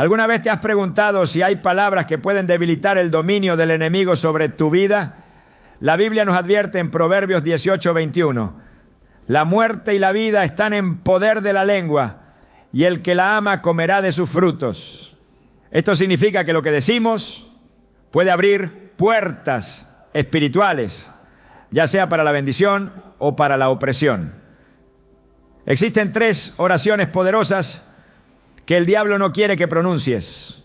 ¿Alguna vez te has preguntado si hay palabras que pueden debilitar el dominio del enemigo sobre tu vida? La Biblia nos advierte en Proverbios 18:21. La muerte y la vida están en poder de la lengua, y el que la ama comerá de sus frutos. Esto significa que lo que decimos puede abrir puertas espirituales, ya sea para la bendición o para la opresión. Existen 3 oraciones poderosas que el diablo no quiere que pronuncies,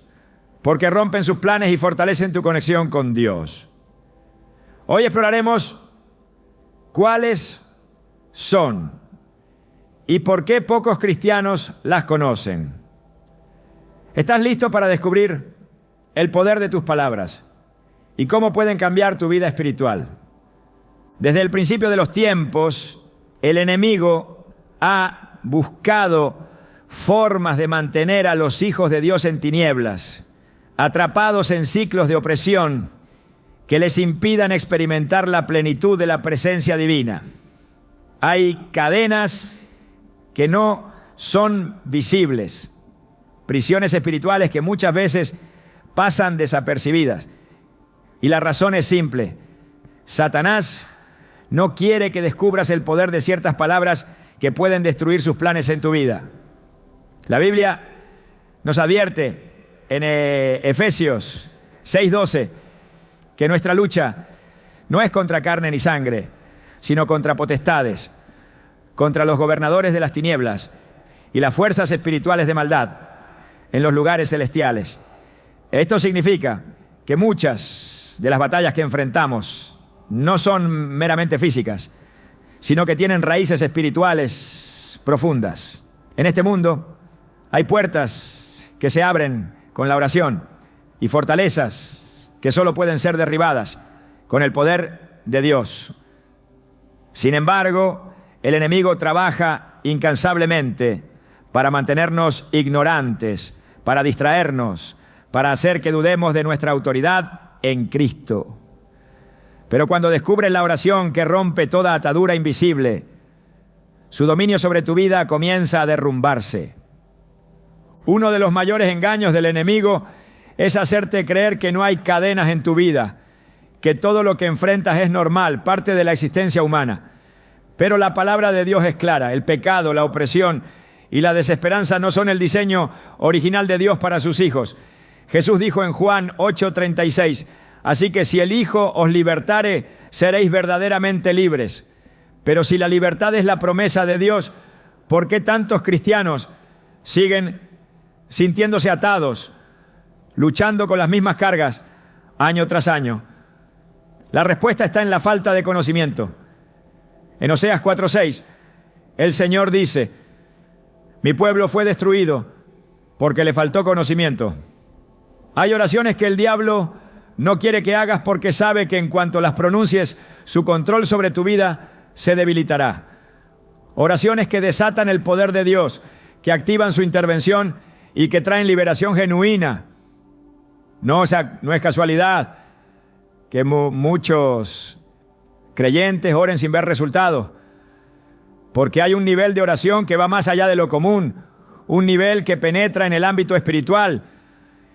porque rompen sus planes y fortalecen tu conexión con Dios. Hoy exploraremos cuáles son y por qué pocos cristianos las conocen. ¿Estás listo para descubrir el poder de tus palabras y cómo pueden cambiar tu vida espiritual? Desde el principio de los tiempos, el enemigo ha buscado formas de mantener a los hijos de Dios en tinieblas, atrapados en ciclos de opresión que les impidan experimentar la plenitud de la presencia divina. Hay cadenas que no son visibles, prisiones espirituales que muchas veces pasan desapercibidas. Y la razón es simple: Satanás no quiere que descubras el poder de ciertas palabras que pueden destruir sus planes en tu vida. La Biblia nos advierte en Efesios 6:12 que nuestra lucha no es contra carne ni sangre, sino contra potestades, contra los gobernadores de las tinieblas y las fuerzas espirituales de maldad en los lugares celestiales. Esto significa que muchas de las batallas que enfrentamos no son meramente físicas, sino que tienen raíces espirituales profundas. En este mundo hay puertas que se abren con la oración y fortalezas que solo pueden ser derribadas con el poder de Dios. Sin embargo, el enemigo trabaja incansablemente para mantenernos ignorantes, para distraernos, para hacer que dudemos de nuestra autoridad en Cristo. Pero cuando descubres la oración que rompe toda atadura invisible, su dominio sobre tu vida comienza a derrumbarse. Uno de los mayores engaños del enemigo es hacerte creer que no hay cadenas en tu vida, que todo lo que enfrentas es normal, parte de la existencia humana. Pero la palabra de Dios es clara: el pecado, la opresión y la desesperanza no son el diseño original de Dios para sus hijos. Jesús dijo en Juan 8:36, así que si el Hijo os libertare, seréis verdaderamente libres. Pero si la libertad es la promesa de Dios, ¿por qué tantos cristianos siguen sintiéndose atados, luchando con las mismas cargas año tras año? La respuesta está en la falta de conocimiento. En Oseas 4:6, el Señor dice: mi pueblo fue destruido porque le faltó conocimiento. Hay oraciones que el diablo no quiere que hagas porque sabe que en cuanto las pronuncies, su control sobre tu vida se debilitará. Oraciones que desatan el poder de Dios, que activan su intervención y que traen liberación genuina. No es casualidad que muchos creyentes oren sin ver resultados, porque hay un nivel de oración que va más allá de lo común, un nivel que penetra en el ámbito espiritual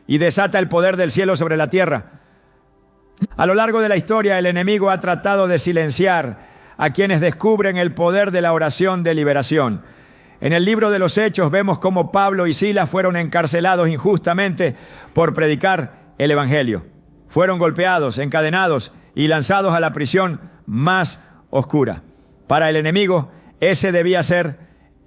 y desata el poder del cielo sobre la tierra. A lo largo de la historia, el enemigo ha tratado de silenciar a quienes descubren el poder de la oración de liberación. En el libro de los Hechos vemos cómo Pablo y Silas fueron encarcelados injustamente por predicar el evangelio. Fueron golpeados, encadenados y lanzados a la prisión más oscura. Para el enemigo, ese debía ser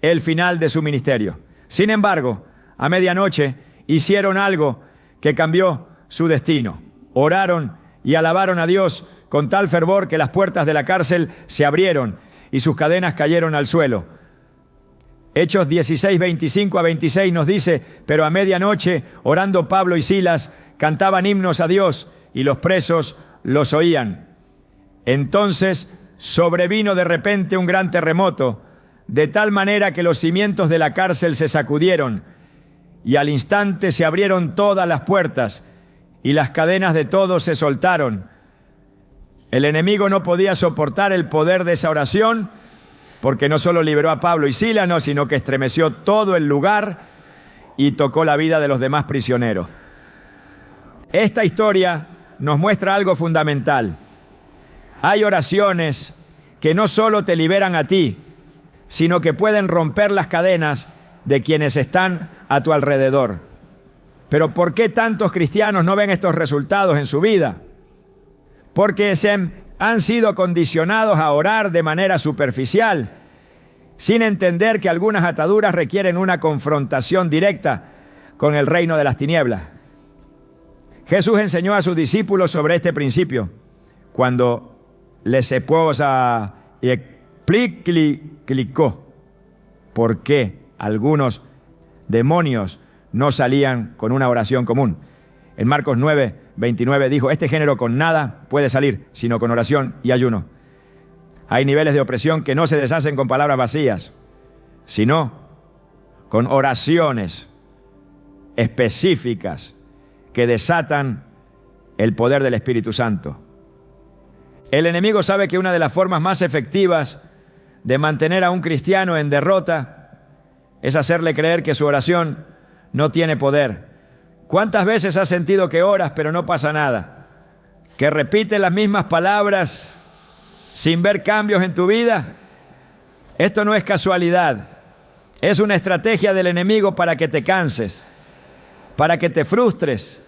el final de su ministerio. Sin embargo, a medianoche hicieron algo que cambió su destino. Oraron y alabaron a Dios con tal fervor que las puertas de la cárcel se abrieron y sus cadenas cayeron al suelo. Hechos 16, 25 a 26 nos dice: pero a medianoche, orando Pablo y Silas, cantaban himnos a Dios y los presos los oían. Entonces sobrevino de repente un gran terremoto, de tal manera que los cimientos de la cárcel se sacudieron y al instante se abrieron todas las puertas y las cadenas de todos se soltaron. El enemigo no podía soportar el poder de esa oración, porque no solo liberó a Pablo y Silas, sino que estremeció todo el lugar y tocó la vida de los demás prisioneros. Esta historia nos muestra algo fundamental. Hay oraciones que no solo te liberan a ti, sino que pueden romper las cadenas de quienes están a tu alrededor. Pero ¿por qué tantos cristianos no ven estos resultados en su vida? Porque han sido condicionados a orar de manera superficial, sin entender que algunas ataduras requieren una confrontación directa con el reino de las tinieblas. Jesús enseñó a sus discípulos sobre este principio cuando les expuso y explicó por qué algunos demonios no salían con una oración común. En Marcos 9:29 dijo: este género con nada puede salir, sino con oración y ayuno. Hay niveles de opresión que no se deshacen con palabras vacías, sino con oraciones específicas que desatan el poder del Espíritu Santo. El enemigo sabe que una de las formas más efectivas de mantener a un cristiano en derrota es hacerle creer que su oración no tiene poder. ¿Cuántas veces has sentido que oras pero no pasa nada? ¿Que repites las mismas palabras sin ver cambios en tu vida? Esto no es casualidad. Es una estrategia del enemigo para que te canses, para que te frustres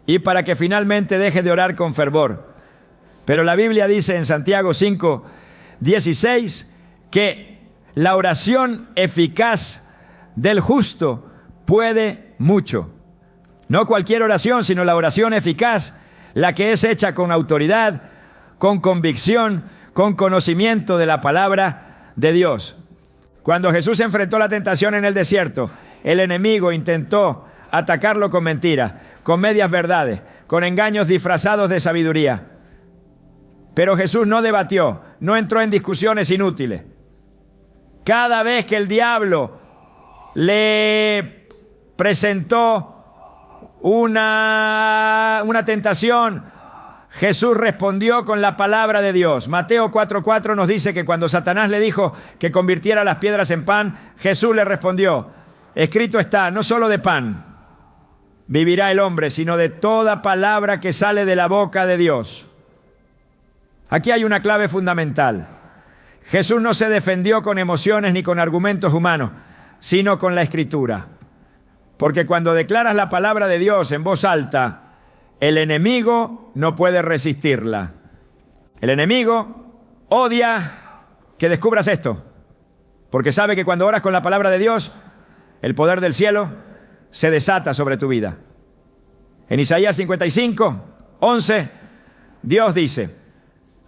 y para que finalmente dejes de orar con fervor. Pero la Biblia dice en Santiago 5:16 que la oración eficaz del justo puede mucho. No cualquier oración, sino la oración eficaz, la que es hecha con autoridad, con convicción, con conocimiento de la palabra de Dios. Cuando Jesús enfrentó la tentación en el desierto, el enemigo intentó atacarlo con mentiras, con medias verdades, con engaños disfrazados de sabiduría. Pero Jesús no debatió, no entró en discusiones inútiles. Cada vez que el diablo le presentó una tentación, Jesús respondió con la palabra de Dios. Mateo 4:4 nos dice que cuando Satanás le dijo que convirtiera las piedras en pan, Jesús le respondió: escrito está, no solo de pan vivirá el hombre, sino de toda palabra que sale de la boca de Dios. Aquí hay una clave fundamental. Jesús no se defendió con emociones ni con argumentos humanos, sino con la Escritura. Porque cuando declaras la palabra de Dios en voz alta, el enemigo no puede resistirla. El enemigo odia que descubras esto, porque sabe que cuando oras con la palabra de Dios, el poder del cielo se desata sobre tu vida. En Isaías 55:11, Dios dice: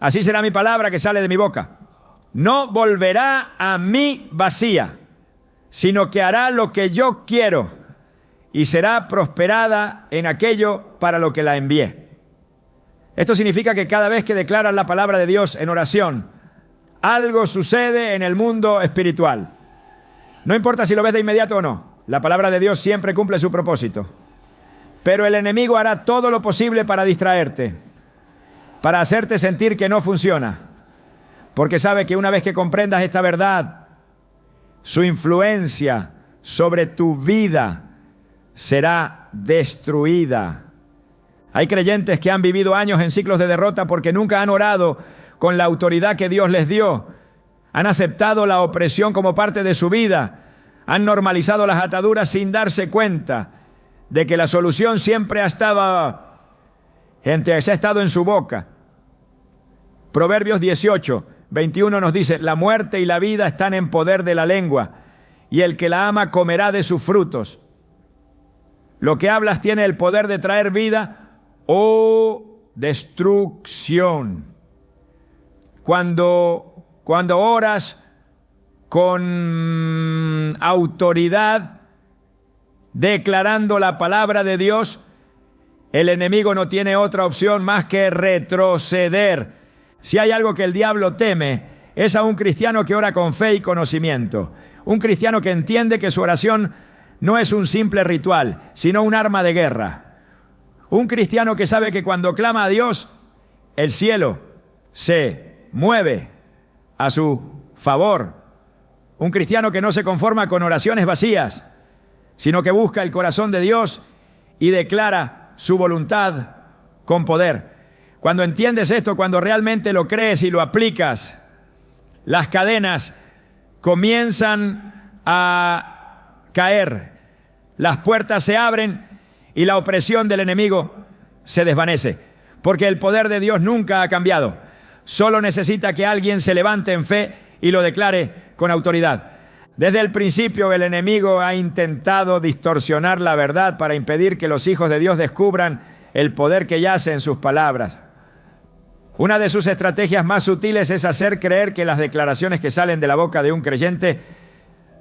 así será mi palabra que sale de mi boca. No volverá a mí vacía, sino que hará lo que yo quiero y será prosperada en aquello para lo que la envié. Esto significa que cada vez que declaras la palabra de Dios en oración, algo sucede en el mundo espiritual. No importa si lo ves de inmediato o no, la palabra de Dios siempre cumple su propósito. Pero el enemigo hará todo lo posible para distraerte, para hacerte sentir que no funciona, porque sabe que una vez que comprendas esta verdad, su influencia sobre tu vida será destruida. Hay creyentes que han vivido años en ciclos de derrota porque nunca han orado con la autoridad que Dios les dio. Han aceptado la opresión como parte de su vida. Han normalizado las ataduras sin darse cuenta de que la solución siempre ha estado en su boca. Proverbios 18:21 nos dice: la muerte y la vida están en poder de la lengua, y el que la ama comerá de sus frutos. Lo que hablas tiene el poder de traer vida o destrucción. Cuando oras con autoridad, declarando la palabra de Dios, el enemigo no tiene otra opción más que retroceder. Si hay algo que el diablo teme, es a un cristiano que ora con fe y conocimiento. Un cristiano que entiende que su oración no es un simple ritual, sino un arma de guerra. Un cristiano que sabe que cuando clama a Dios, el cielo se mueve a su favor. Un cristiano que no se conforma con oraciones vacías, sino que busca el corazón de Dios y declara su voluntad con poder. Cuando entiendes esto, cuando realmente lo crees y lo aplicas, las cadenas comienzan a caer, las puertas se abren y la opresión del enemigo se desvanece, porque el poder de Dios nunca ha cambiado. Solo necesita que alguien se levante en fe y lo declare con autoridad. Desde el principio el enemigo ha intentado distorsionar la verdad para impedir que los hijos de Dios descubran el poder que yace en sus palabras. Una de sus estrategias más sutiles es hacer creer que las declaraciones que salen de la boca de un creyente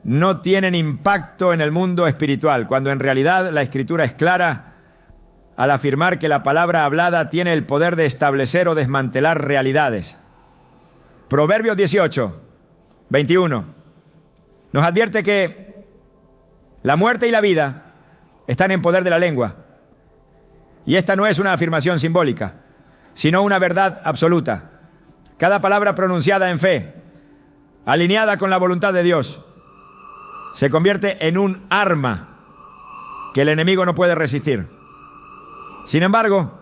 no tienen impacto en el mundo espiritual, cuando en realidad la Escritura es clara al afirmar que la palabra hablada tiene el poder de establecer o desmantelar realidades. Proverbios 18, 21 nos advierte que la muerte y la vida están en poder de la lengua. Y esta no es una afirmación simbólica, sino una verdad absoluta. Cada palabra pronunciada en fe, alineada con la voluntad de Dios, se convierte en un arma que el enemigo no puede resistir. Sin embargo,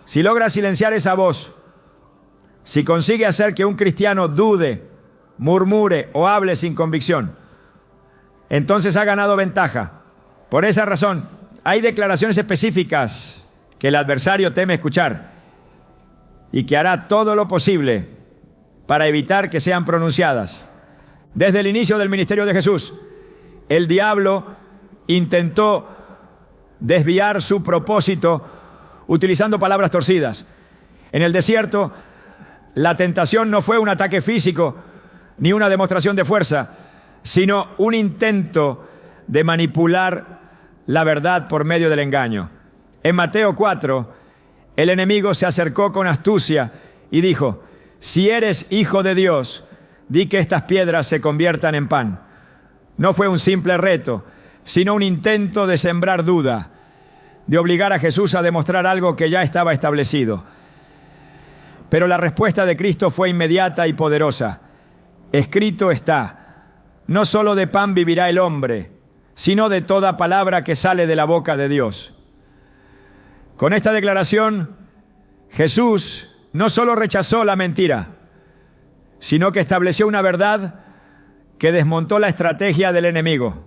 si logra silenciar esa voz, si consigue hacer que un cristiano dude, murmure o hable sin convicción, entonces ha ganado ventaja. Por esa razón, hay declaraciones específicas que el adversario teme escuchar y que hará todo lo posible para evitar que sean pronunciadas. Desde el inicio del ministerio de Jesús, el diablo intentó desviar su propósito utilizando palabras torcidas. En el desierto, la tentación no fue un ataque físico ni una demostración de fuerza, sino un intento de manipular la verdad por medio del engaño. En Mateo 4, el enemigo se acercó con astucia y dijo: si eres hijo de Dios, di que estas piedras se conviertan en pan. No fue un simple reto, sino un intento de sembrar duda, de obligar a Jesús a demostrar algo que ya estaba establecido. Pero la respuesta de Cristo fue inmediata y poderosa. Escrito está: no solo de pan vivirá el hombre, sino de toda palabra que sale de la boca de Dios. Con esta declaración, Jesús no solo rechazó la mentira, sino que estableció una verdad que desmontó la estrategia del enemigo.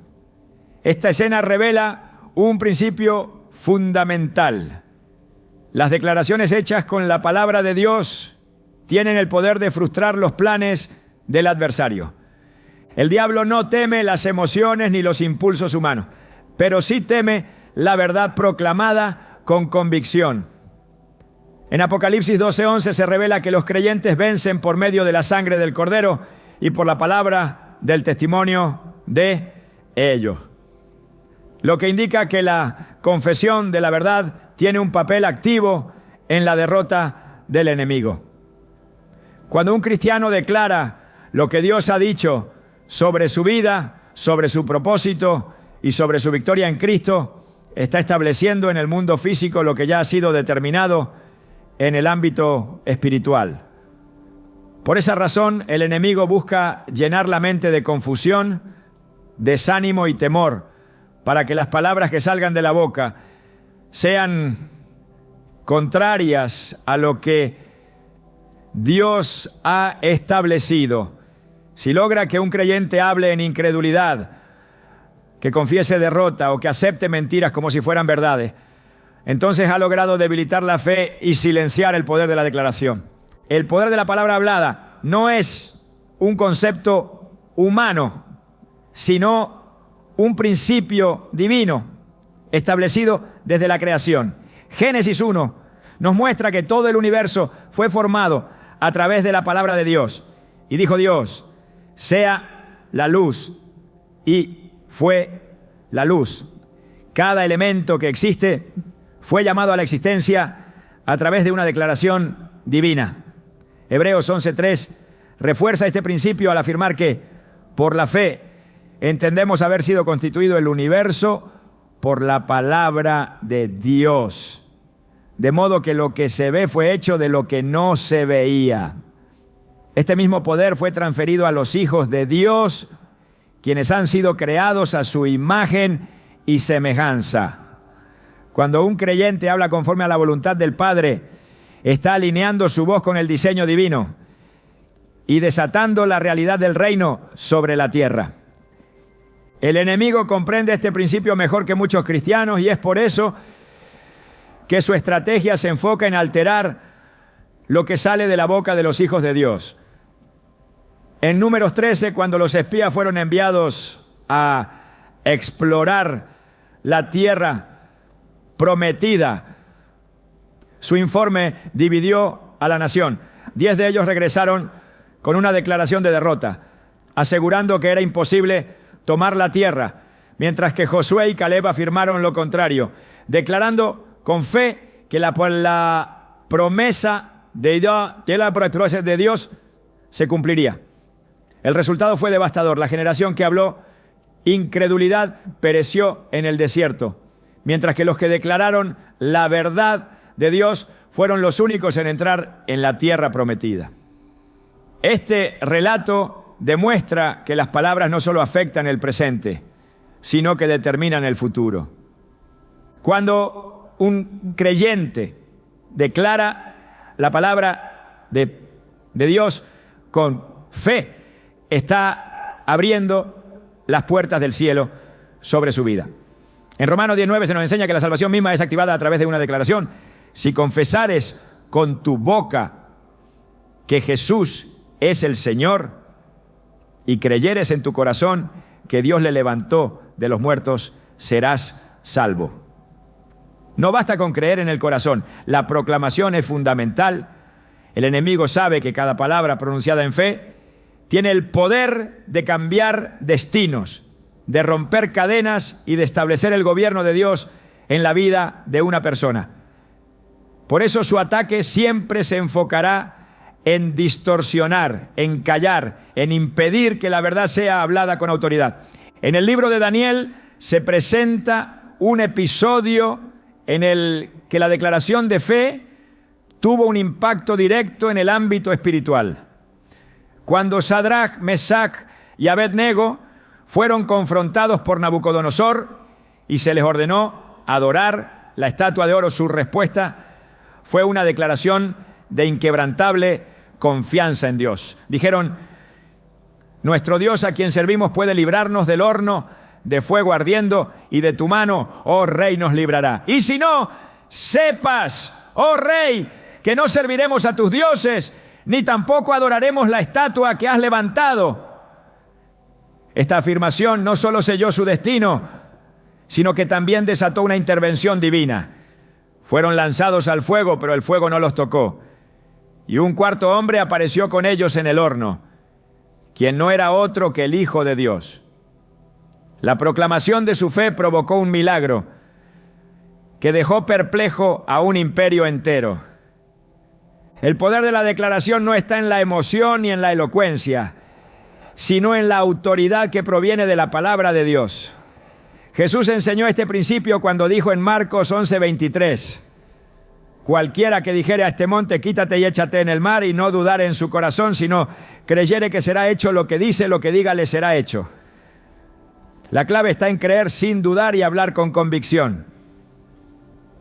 Esta escena revela un principio fundamental. Las declaraciones hechas con la palabra de Dios tienen el poder de frustrar los planes del adversario. El diablo no teme las emociones ni los impulsos humanos, pero sí teme la verdad proclamada con convicción. En Apocalipsis 12:11 se revela que los creyentes vencen por medio de la sangre del Cordero y por la palabra del testimonio de ellos. Lo que indica que la confesión de la verdad tiene un papel activo en la derrota del enemigo. Cuando un cristiano declara lo que Dios ha dicho sobre su vida, sobre su propósito y sobre su victoria en Cristo, está estableciendo en el mundo físico lo que ya ha sido determinado en el ámbito espiritual. Por esa razón, el enemigo busca llenar la mente de confusión, desánimo y temor, para que las palabras que salgan de la boca sean contrarias a lo que Dios ha establecido. Si logra que un creyente hable en incredulidad, que confiese derrota o que acepte mentiras como si fueran verdades, entonces ha logrado debilitar la fe y silenciar el poder de la declaración. El poder de la palabra hablada no es un concepto humano, sino un principio divino establecido desde la creación. Génesis 1 nos muestra que todo el universo fue formado a través de la palabra de Dios. Y dijo Dios: sea la luz, y fue la luz. Cada elemento que existe fue llamado a la existencia a través de una declaración divina. Hebreos 11:3 refuerza este principio al afirmar que, por la fe, entendemos haber sido constituido el universo por la palabra de Dios. De modo que lo que se ve fue hecho de lo que no se veía. Este mismo poder fue transferido a los hijos de Dios, quienes han sido creados a su imagen y semejanza. Cuando un creyente habla conforme a la voluntad del Padre, está alineando su voz con el diseño divino y desatando la realidad del reino sobre la tierra. El enemigo comprende este principio mejor que muchos cristianos y es por eso que su estrategia se enfoca en alterar lo que sale de la boca de los hijos de Dios. En Números 13, cuando los espías fueron enviados a explorar la tierra prometida, su informe dividió a la nación. 10 de ellos regresaron con una declaración de derrota, asegurando que era imposible tomar la tierra, mientras que Josué y Caleb afirmaron lo contrario, declarando con fe que la promesa de Dios se cumpliría. El resultado fue devastador. La generación que habló incredulidad pereció en el desierto, mientras que los que declararon la verdad de Dios fueron los únicos en entrar en la tierra prometida. Este relato demuestra que las palabras no solo afectan el presente, sino que determinan el futuro. Cuando un creyente declara la palabra de Dios con fe, está abriendo las puertas del cielo sobre su vida. En Romanos 19 se nos enseña que la salvación misma es activada a través de una declaración. Si confesares con tu boca que Jesús es el Señor y creyeres en tu corazón que Dios le levantó de los muertos, serás salvo. No basta con creer en el corazón, la proclamación es fundamental. El enemigo sabe que cada palabra pronunciada en fe tiene el poder de cambiar destinos, de romper cadenas y de establecer el gobierno de Dios en la vida de una persona. Por eso su ataque siempre se enfocará en distorsionar, en callar, en impedir que la verdad sea hablada con autoridad. En el libro de Daniel se presenta un episodio en el que la declaración de fe tuvo un impacto directo en el ámbito espiritual. Cuando Sadrach, Mesach y Abed-nego fueron confrontados por Nabucodonosor y se les ordenó adorar la estatua de oro, su respuesta fue una declaración de inquebrantable confianza en Dios. Dijeron: nuestro Dios a quien servimos puede librarnos del horno de fuego ardiendo y de tu mano, oh Rey, nos librará. Y si no, sepas, oh Rey, que no serviremos a tus dioses, ni tampoco adoraremos la estatua que has levantado. Esta afirmación no solo selló su destino, sino que también desató una intervención divina. Fueron lanzados al fuego, pero el fuego no los tocó. Y un cuarto hombre apareció con ellos en el horno, quien no era otro que el Hijo de Dios. La proclamación de su fe provocó un milagro que dejó perplejo a un imperio entero. El poder de la declaración no está en la emoción ni en la elocuencia, sino en la autoridad que proviene de la palabra de Dios. Jesús enseñó este principio cuando dijo en Marcos 11:23: cualquiera que dijere a este monte, quítate y échate en el mar, y no dudare en su corazón, sino creyere que será hecho lo que dice, lo que diga le será hecho. La clave está en creer sin dudar y hablar con convicción.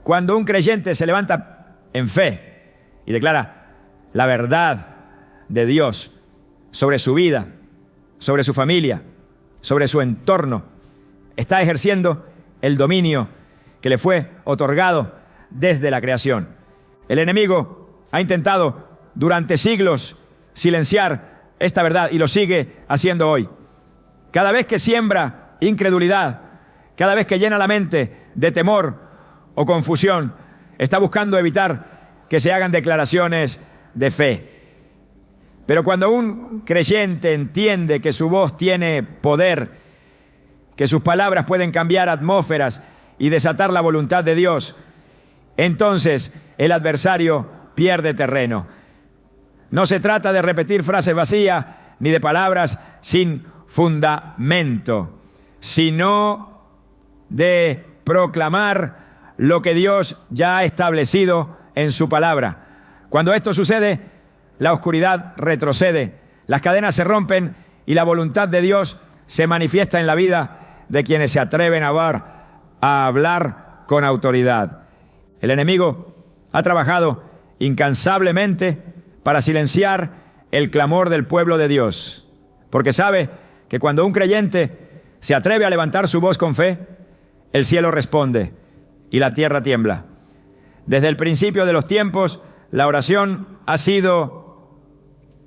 Cuando un creyente se levanta en fe y declara la verdad de Dios sobre su vida, sobre su familia, sobre su entorno, está ejerciendo el dominio que le fue otorgado desde la creación. El enemigo ha intentado durante siglos silenciar esta verdad y lo sigue haciendo hoy. Cada vez que siembra incredulidad, cada vez que llena la mente de temor o confusión, está buscando evitar que se hagan declaraciones de fe. Pero cuando un creyente entiende que su voz tiene poder, que sus palabras pueden cambiar atmósferas y desatar la voluntad de Dios, entonces el adversario pierde terreno. No se trata de repetir frases vacías ni de palabras sin fundamento, sino de proclamar lo que Dios ya ha establecido en su palabra. Cuando esto sucede, la oscuridad retrocede, las cadenas se rompen y la voluntad de Dios se manifiesta en la vida de quienes se atreven a hablar a hablar con autoridad. El enemigo ha trabajado incansablemente para silenciar el clamor del pueblo de Dios, porque sabe que cuando un creyente se atreve a levantar su voz con fe, el cielo responde y la tierra tiembla. Desde el principio de los tiempos, la oración ha sido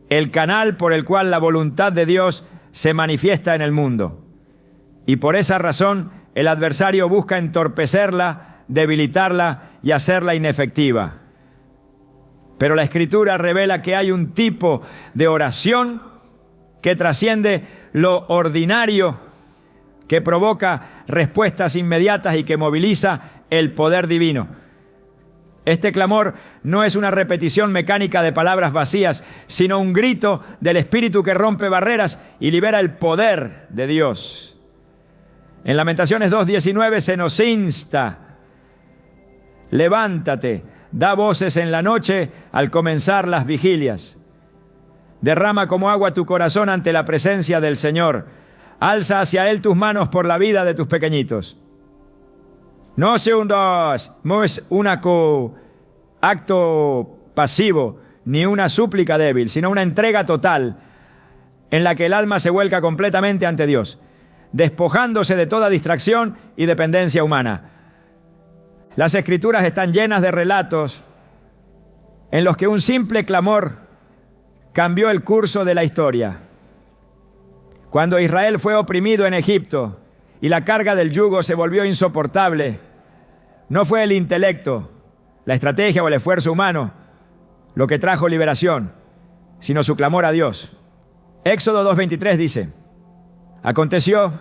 el canal por el cual la voluntad de Dios se manifiesta en el mundo. Y por esa razón, el adversario busca entorpecerla, debilitarla y hacerla inefectiva. Pero la Escritura revela que hay un tipo de oración que trasciende lo ordinario, que provoca respuestas inmediatas y que moviliza el poder divino. Este clamor no es una repetición mecánica de palabras vacías, sino un grito del Espíritu que rompe barreras y libera el poder de Dios. En Lamentaciones 2:19 se nos insta: levántate, da voces en la noche al comenzar las vigilias. Derrama como agua tu corazón ante la presencia del Señor. Alza hacia Él tus manos por la vida de tus pequeñitos. No es un acto pasivo, ni una súplica débil, sino una entrega total en la que el alma se vuelca completamente ante Dios, despojándose de toda distracción y dependencia humana. Las Escrituras están llenas de relatos en los que un simple clamor cambió el curso de la historia. Cuando Israel fue oprimido en Egipto y la carga del yugo se volvió insoportable, no fue el intelecto, la estrategia o el esfuerzo humano lo que trajo liberación, sino su clamor a Dios. Éxodo 2:23 dice: aconteció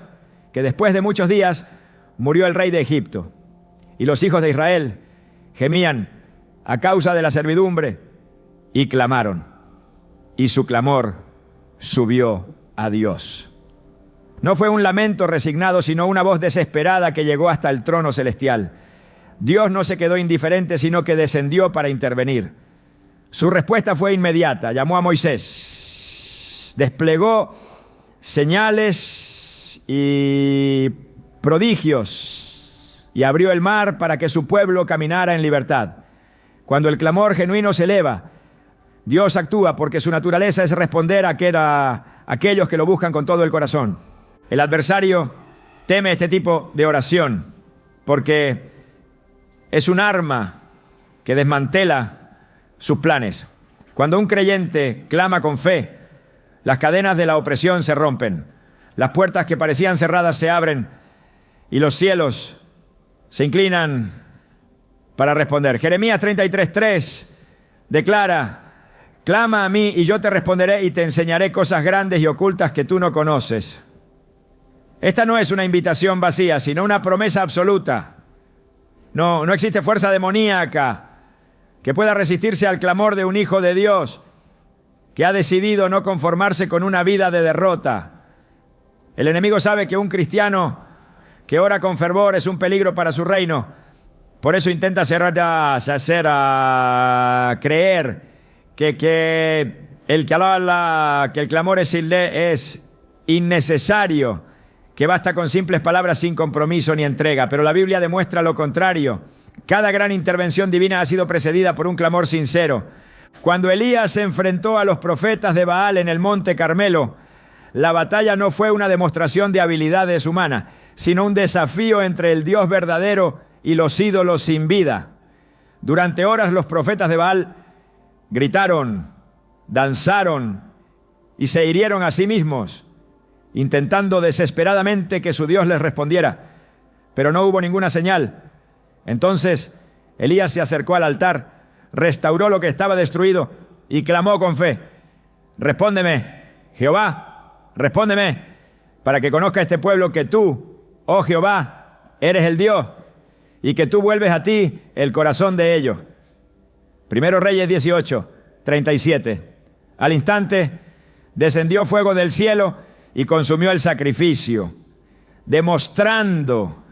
que después de muchos días murió el rey de Egipto, y los hijos de Israel gemían a causa de la servidumbre y clamaron, y su clamor subió a Dios. No fue un lamento resignado, sino una voz desesperada que llegó hasta el trono celestial. Dios no se quedó indiferente, sino que descendió para intervenir. Su respuesta fue inmediata. Llamó a Moisés, desplegó señales y prodigios y abrió el mar para que su pueblo caminara en libertad. Cuando el clamor genuino se eleva, Dios actúa, porque su naturaleza es responder a aquellos que lo buscan con todo el corazón. El adversario teme este tipo de oración porque es un arma que desmantela sus planes. Cuando un creyente clama con fe, las cadenas de la opresión se rompen, las puertas que parecían cerradas se abren y los cielos se inclinan para responder. Jeremías 33:3 declara: clama a mí y yo te responderé y te enseñaré cosas grandes y ocultas que tú no conoces. Esta no es una invitación vacía, sino una promesa absoluta. No existe fuerza demoníaca que pueda resistirse al clamor de un hijo de Dios que ha decidido no conformarse con una vida de derrota. El enemigo sabe que un cristiano que ora con fervor es un peligro para su reino. Por eso intenta hacer creer que el clamor es innecesario, que basta con simples palabras sin compromiso ni entrega. Pero la Biblia demuestra lo contrario. Cada gran intervención divina ha sido precedida por un clamor sincero. Cuando Elías se enfrentó a los profetas de Baal en el monte Carmelo, la batalla no fue una demostración de habilidades humanas, sino un desafío entre el Dios verdadero y los ídolos sin vida. Durante horas los profetas de Baal gritaron, danzaron y se hirieron a sí mismos, intentando desesperadamente que su Dios les respondiera, pero no hubo ninguna señal. Entonces Elías se acercó al altar, restauró lo que estaba destruido y clamó con fe: respóndeme, Jehová, respóndeme, para que conozca este pueblo que tú, oh Jehová, eres el Dios y que tú vuelves a ti el corazón de ellos. Primero Reyes 18:37. Al instante descendió fuego del cielo y consumió el sacrificio, demostrando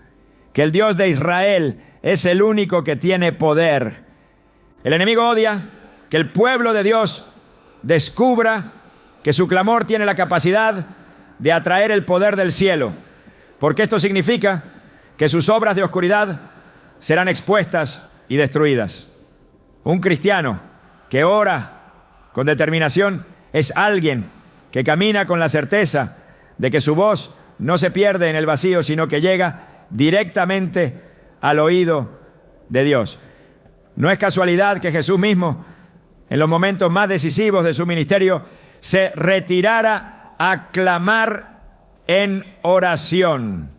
que el Dios de Israel es el único que tiene poder. El enemigo odia que el pueblo de Dios descubra que su clamor tiene la capacidad de atraer el poder del cielo, porque esto significa que sus obras de oscuridad serán expuestas y destruidas. Un cristiano que ora con determinación es alguien que camina con la certeza de que su voz no se pierde en el vacío, sino que llega directamente al oído de Dios. No es casualidad que Jesús mismo, en los momentos más decisivos de su ministerio, se retirara a clamar en oración.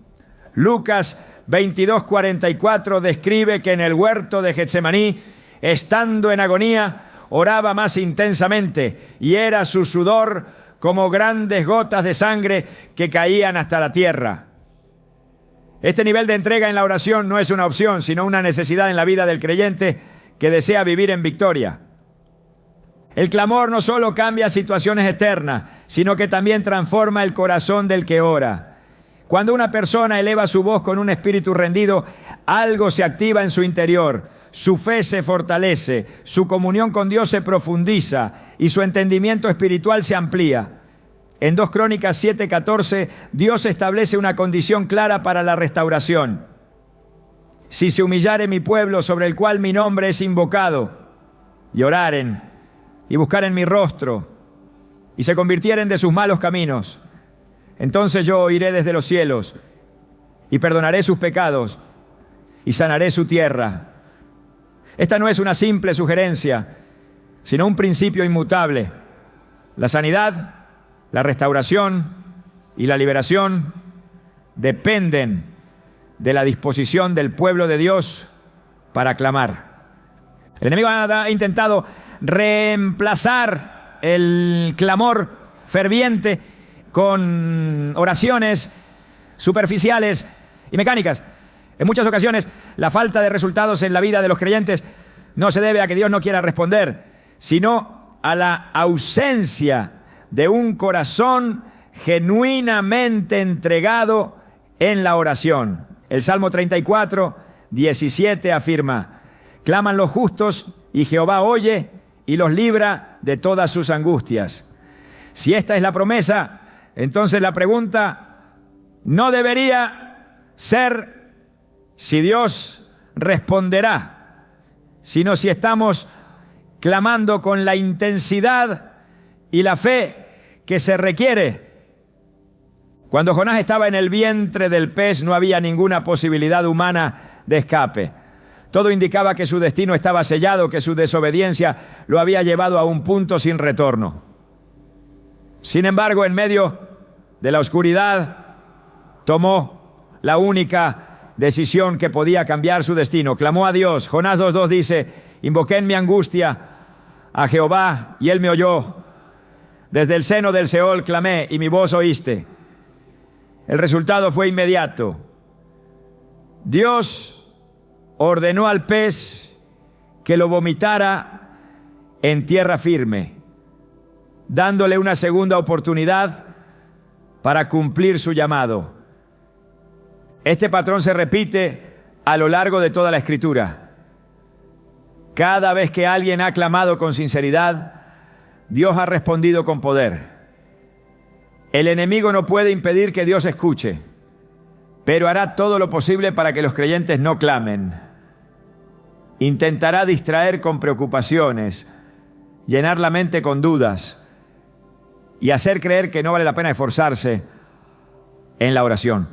Lucas 22:44 describe que en el huerto de Getsemaní, estando en agonía, oraba más intensamente y era su sudor como grandes gotas de sangre que caían hasta la tierra. Este nivel de entrega en la oración no es una opción, sino una necesidad en la vida del creyente que desea vivir en victoria. El clamor no solo cambia situaciones externas, sino que también transforma el corazón del que ora. Cuando una persona eleva su voz con un espíritu rendido, algo se activa en su interior. Su fe se fortalece, su comunión con Dios se profundiza y su entendimiento espiritual se amplía. En 2 Crónicas 7:14, Dios establece una condición clara para la restauración. Si se humillare mi pueblo sobre el cual mi nombre es invocado, y oraren, y buscaren mi rostro, y se convirtieren de sus malos caminos, entonces yo oiré desde los cielos, y perdonaré sus pecados, y sanaré su tierra. Esta no es una simple sugerencia, sino un principio inmutable. La sanidad, la restauración y la liberación dependen de la disposición del pueblo de Dios para clamar. El enemigo ha intentado reemplazar el clamor ferviente con oraciones superficiales y mecánicas. En muchas ocasiones, la falta de resultados en la vida de los creyentes no se debe a que Dios no quiera responder, sino a la ausencia de un corazón genuinamente entregado en la oración. El Salmo 34:17 afirma: claman los justos y Jehová oye y los libra de todas sus angustias. Si esta es la promesa, entonces la pregunta no debería ser si Dios responderá, sino si estamos clamando con la intensidad y la fe que se requiere. Cuando Jonás estaba en el vientre del pez, no había ninguna posibilidad humana de escape. Todo indicaba que su destino estaba sellado, que su desobediencia lo había llevado a un punto sin retorno. Sin embargo, en medio de la oscuridad, tomó la única decisión que podía cambiar su destino. Clamó a Dios. Jonás 2:2 dice: invoqué en mi angustia a Jehová y él me oyó. Desde el seno del Seol clamé y mi voz oíste. El resultado fue inmediato. Dios ordenó al pez que lo vomitara en tierra firme, dándole una segunda oportunidad para cumplir su llamado. Este patrón se repite a lo largo de toda la Escritura. Cada vez que alguien ha clamado con sinceridad, Dios ha respondido con poder. El enemigo no puede impedir que Dios escuche, pero hará todo lo posible para que los creyentes no clamen. Intentará distraer con preocupaciones, llenar la mente con dudas y hacer creer que no vale la pena esforzarse en la oración.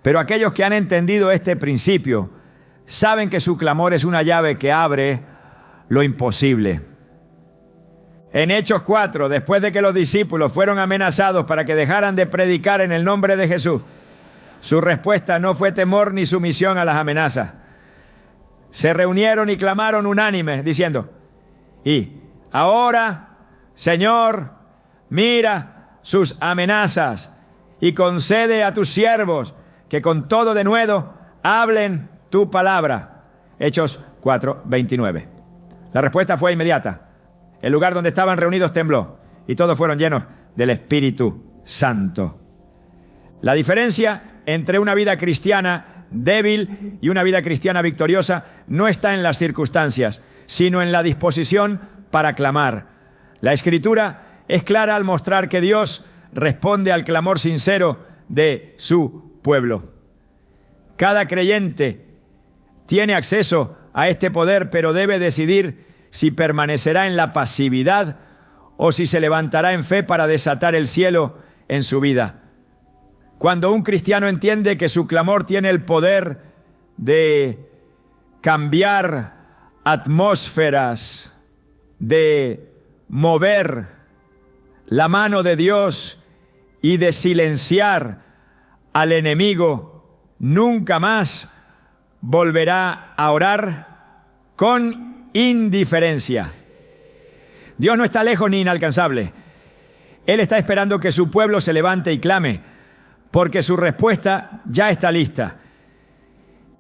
Pero aquellos que han entendido este principio saben que su clamor es una llave que abre lo imposible. En Hechos 4, después de que los discípulos fueron amenazados para que dejaran de predicar en el nombre de Jesús, su respuesta no fue temor ni sumisión a las amenazas. Se reunieron y clamaron unánimes diciendo: y ahora, Señor, mira sus amenazas y concede a tus siervos que con todo denuedo hablen tu palabra. Hechos 4:29. La respuesta fue inmediata. El lugar donde estaban reunidos tembló y todos fueron llenos del Espíritu Santo. La diferencia entre una vida cristiana débil y una vida cristiana victoriosa no está en las circunstancias, sino en la disposición para clamar. La Escritura es clara al mostrar que Dios responde al clamor sincero de su pueblo. Cada creyente tiene acceso a este poder, pero debe decidir si permanecerá en la pasividad o si se levantará en fe para desatar el cielo en su vida. Cuando un cristiano entiende que su clamor tiene el poder de cambiar atmósferas, de mover la mano de Dios y de silenciar al enemigo, nunca más volverá a orar con indiferencia. Dios no está lejos ni inalcanzable. Él está esperando que su pueblo se levante y clame, porque su respuesta ya está lista.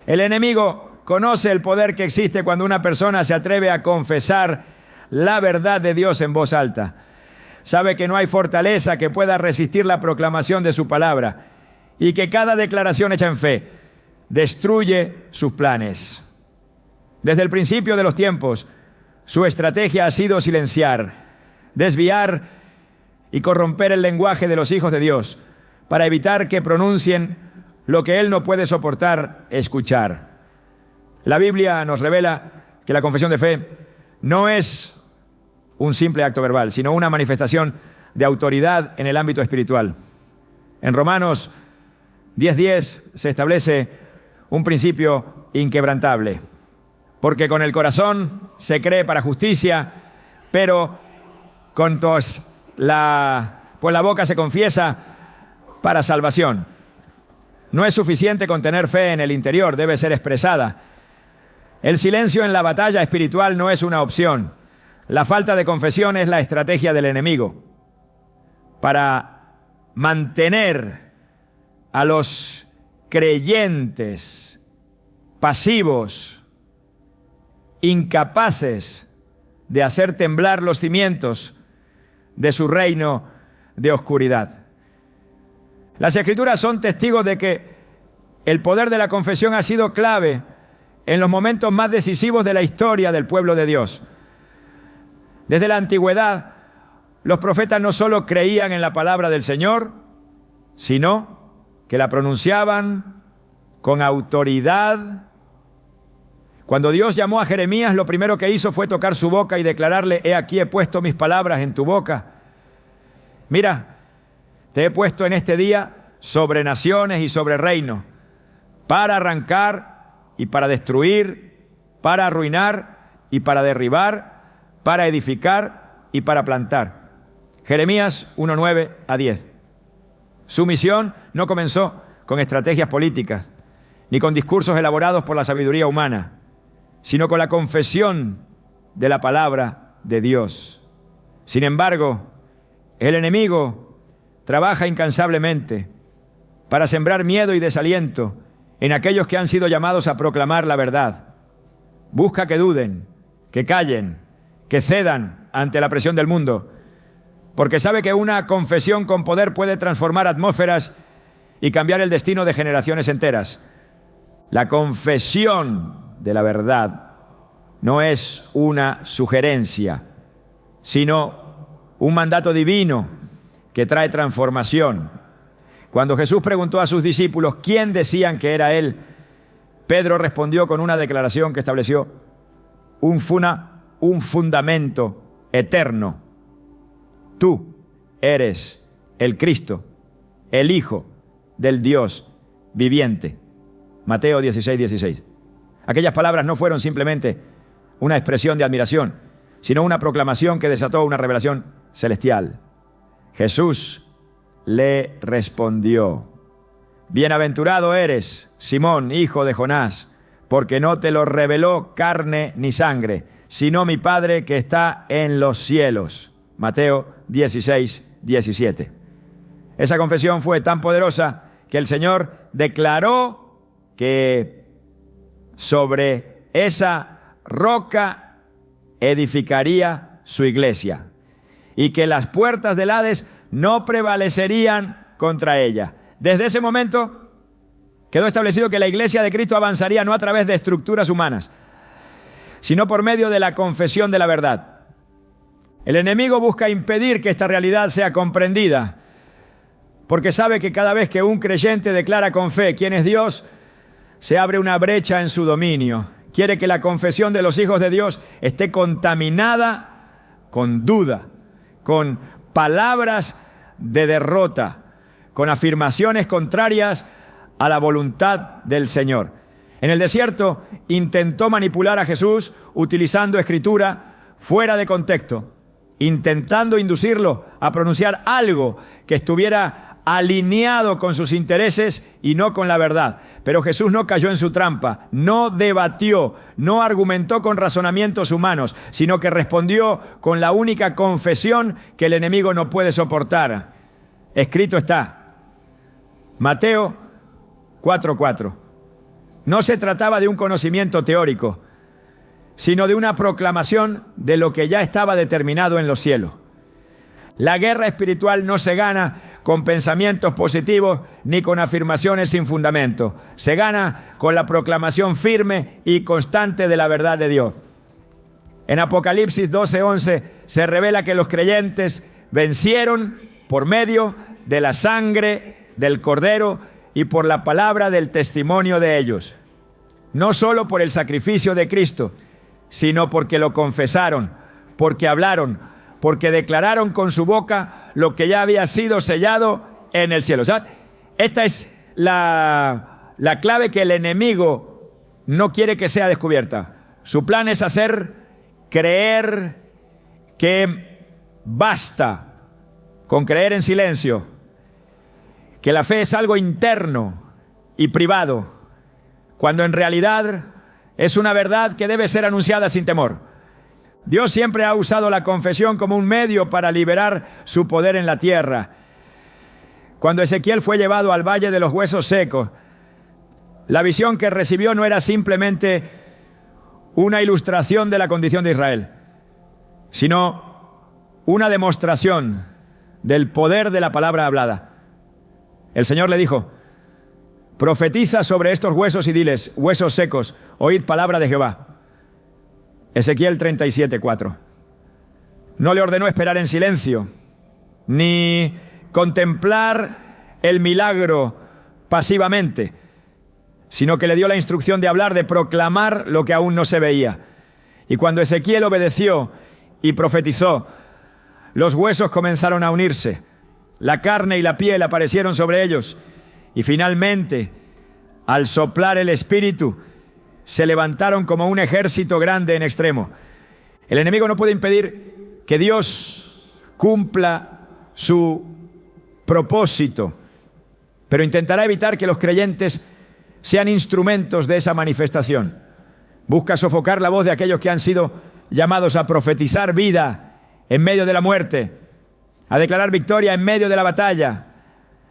El enemigo conoce el poder que existe cuando una persona se atreve a confesar la verdad de Dios en voz alta. Sabe que no hay fortaleza que pueda resistir la proclamación de su palabra y que cada declaración hecha en fe destruye sus planes. Desde el principio de los tiempos, su estrategia ha sido silenciar, desviar y corromper el lenguaje de los hijos de Dios para evitar que pronuncien lo que Él no puede soportar escuchar. La Biblia nos revela que la confesión de fe no es un simple acto verbal, sino una manifestación de autoridad en el ámbito espiritual. En Romanos 10:10 se establece un principio inquebrantable, porque con el corazón se cree para justicia, pero con la boca se confiesa para salvación. No es suficiente con tener fe en el interior, debe ser expresada. El silencio en la batalla espiritual no es una opción. La falta de confesión es la estrategia del enemigo para mantener a los creyentes pasivos, incapaces de hacer temblar los cimientos de su reino de oscuridad. Las Escrituras son testigos de que el poder de la confesión ha sido clave en los momentos más decisivos de la historia del pueblo de Dios. Desde la antigüedad, los profetas no solo creían en la palabra del Señor, sino que la pronunciaban con autoridad. Cuando Dios llamó a Jeremías, lo primero que hizo fue tocar su boca y declararle: he aquí he puesto mis palabras en tu boca. Mira, te he puesto en este día sobre naciones y sobre reinos, para arrancar y para destruir, para arruinar y para derribar, para edificar y para plantar. Jeremías 1:9-10. Su misión no comenzó con estrategias políticas, ni con discursos elaborados por la sabiduría humana, sino con la confesión de la palabra de Dios. Sin embargo, el enemigo trabaja incansablemente para sembrar miedo y desaliento en aquellos que han sido llamados a proclamar la verdad. Busca que duden, que callen, que cedan ante la presión del mundo, porque sabe que una confesión con poder puede transformar atmósferas y cambiar el destino de generaciones enteras. La confesión de la verdad no es una sugerencia, sino un mandato divino que trae transformación. Cuando Jesús preguntó a sus discípulos quién decían que era Él, Pedro respondió con una declaración que estableció un fundamento eterno. Tú eres el Cristo, el Hijo del Dios viviente. Mateo 16:16. Aquellas palabras no fueron simplemente una expresión de admiración, sino una proclamación que desató una revelación celestial. Jesús le respondió: bienaventurado eres, Simón, hijo de Jonás, porque no te lo reveló carne ni sangre, sino mi Padre que está en los cielos. Mateo 16:17. Esa confesión fue tan poderosa que el Señor declaró que sobre esa roca edificaría su iglesia y que las puertas del Hades no prevalecerían contra ella. Desde ese momento quedó establecido que la iglesia de Cristo avanzaría no a través de estructuras humanas, sino por medio de la confesión de la verdad. El enemigo busca impedir que esta realidad sea comprendida, porque sabe que cada vez que un creyente declara con fe quién es Dios, se abre una brecha en su dominio. Quiere que la confesión de los hijos de Dios esté contaminada con duda, con palabras de derrota, con afirmaciones contrarias a la voluntad del Señor. En el desierto intentó manipular a Jesús utilizando escritura fuera de contexto, intentando inducirlo a pronunciar algo que estuviera alineado con sus intereses y no con la verdad. Pero Jesús no cayó en su trampa, no debatió, no argumentó con razonamientos humanos, sino que respondió con la única confesión que el enemigo no puede soportar. Escrito está. Mateo 4:4. No se trataba de un conocimiento teórico, sino de una proclamación de lo que ya estaba determinado en los cielos. La guerra espiritual no se gana con pensamientos positivos ni con afirmaciones sin fundamento. Se gana con la proclamación firme y constante de la verdad de Dios. En Apocalipsis 12:11 se revela que los creyentes vencieron por medio de la sangre del Cordero y por la palabra del testimonio de ellos. No solo por el sacrificio de Cristo, sino porque lo confesaron, porque hablaron, porque declararon con su boca lo que ya había sido sellado en el cielo. O sea, esta es la clave que el enemigo no quiere que sea descubierta. Su plan es hacer creer que basta con creer en silencio, que la fe es algo interno y privado, cuando en realidad es una verdad que debe ser anunciada sin temor. Dios siempre ha usado la confesión como un medio para liberar su poder en la tierra. Cuando Ezequiel fue llevado al valle de los huesos secos, la visión que recibió no era simplemente una ilustración de la condición de Israel, sino una demostración del poder de la palabra hablada. El Señor le dijo: profetiza sobre estos huesos y diles: huesos secos, oíd palabra de Jehová. Ezequiel 37:4. No le ordenó esperar en silencio, ni contemplar el milagro pasivamente, sino que le dio la instrucción de hablar, de proclamar lo que aún no se veía. Y cuando Ezequiel obedeció y profetizó, los huesos comenzaron a unirse, la carne y la piel aparecieron sobre ellos, y finalmente, al soplar el Espíritu, se levantaron como un ejército grande en extremo. El enemigo no puede impedir que Dios cumpla su propósito, pero intentará evitar que los creyentes sean instrumentos de esa manifestación. Busca sofocar la voz de aquellos que han sido llamados a profetizar vida en medio de la muerte, a declarar victoria en medio de la batalla,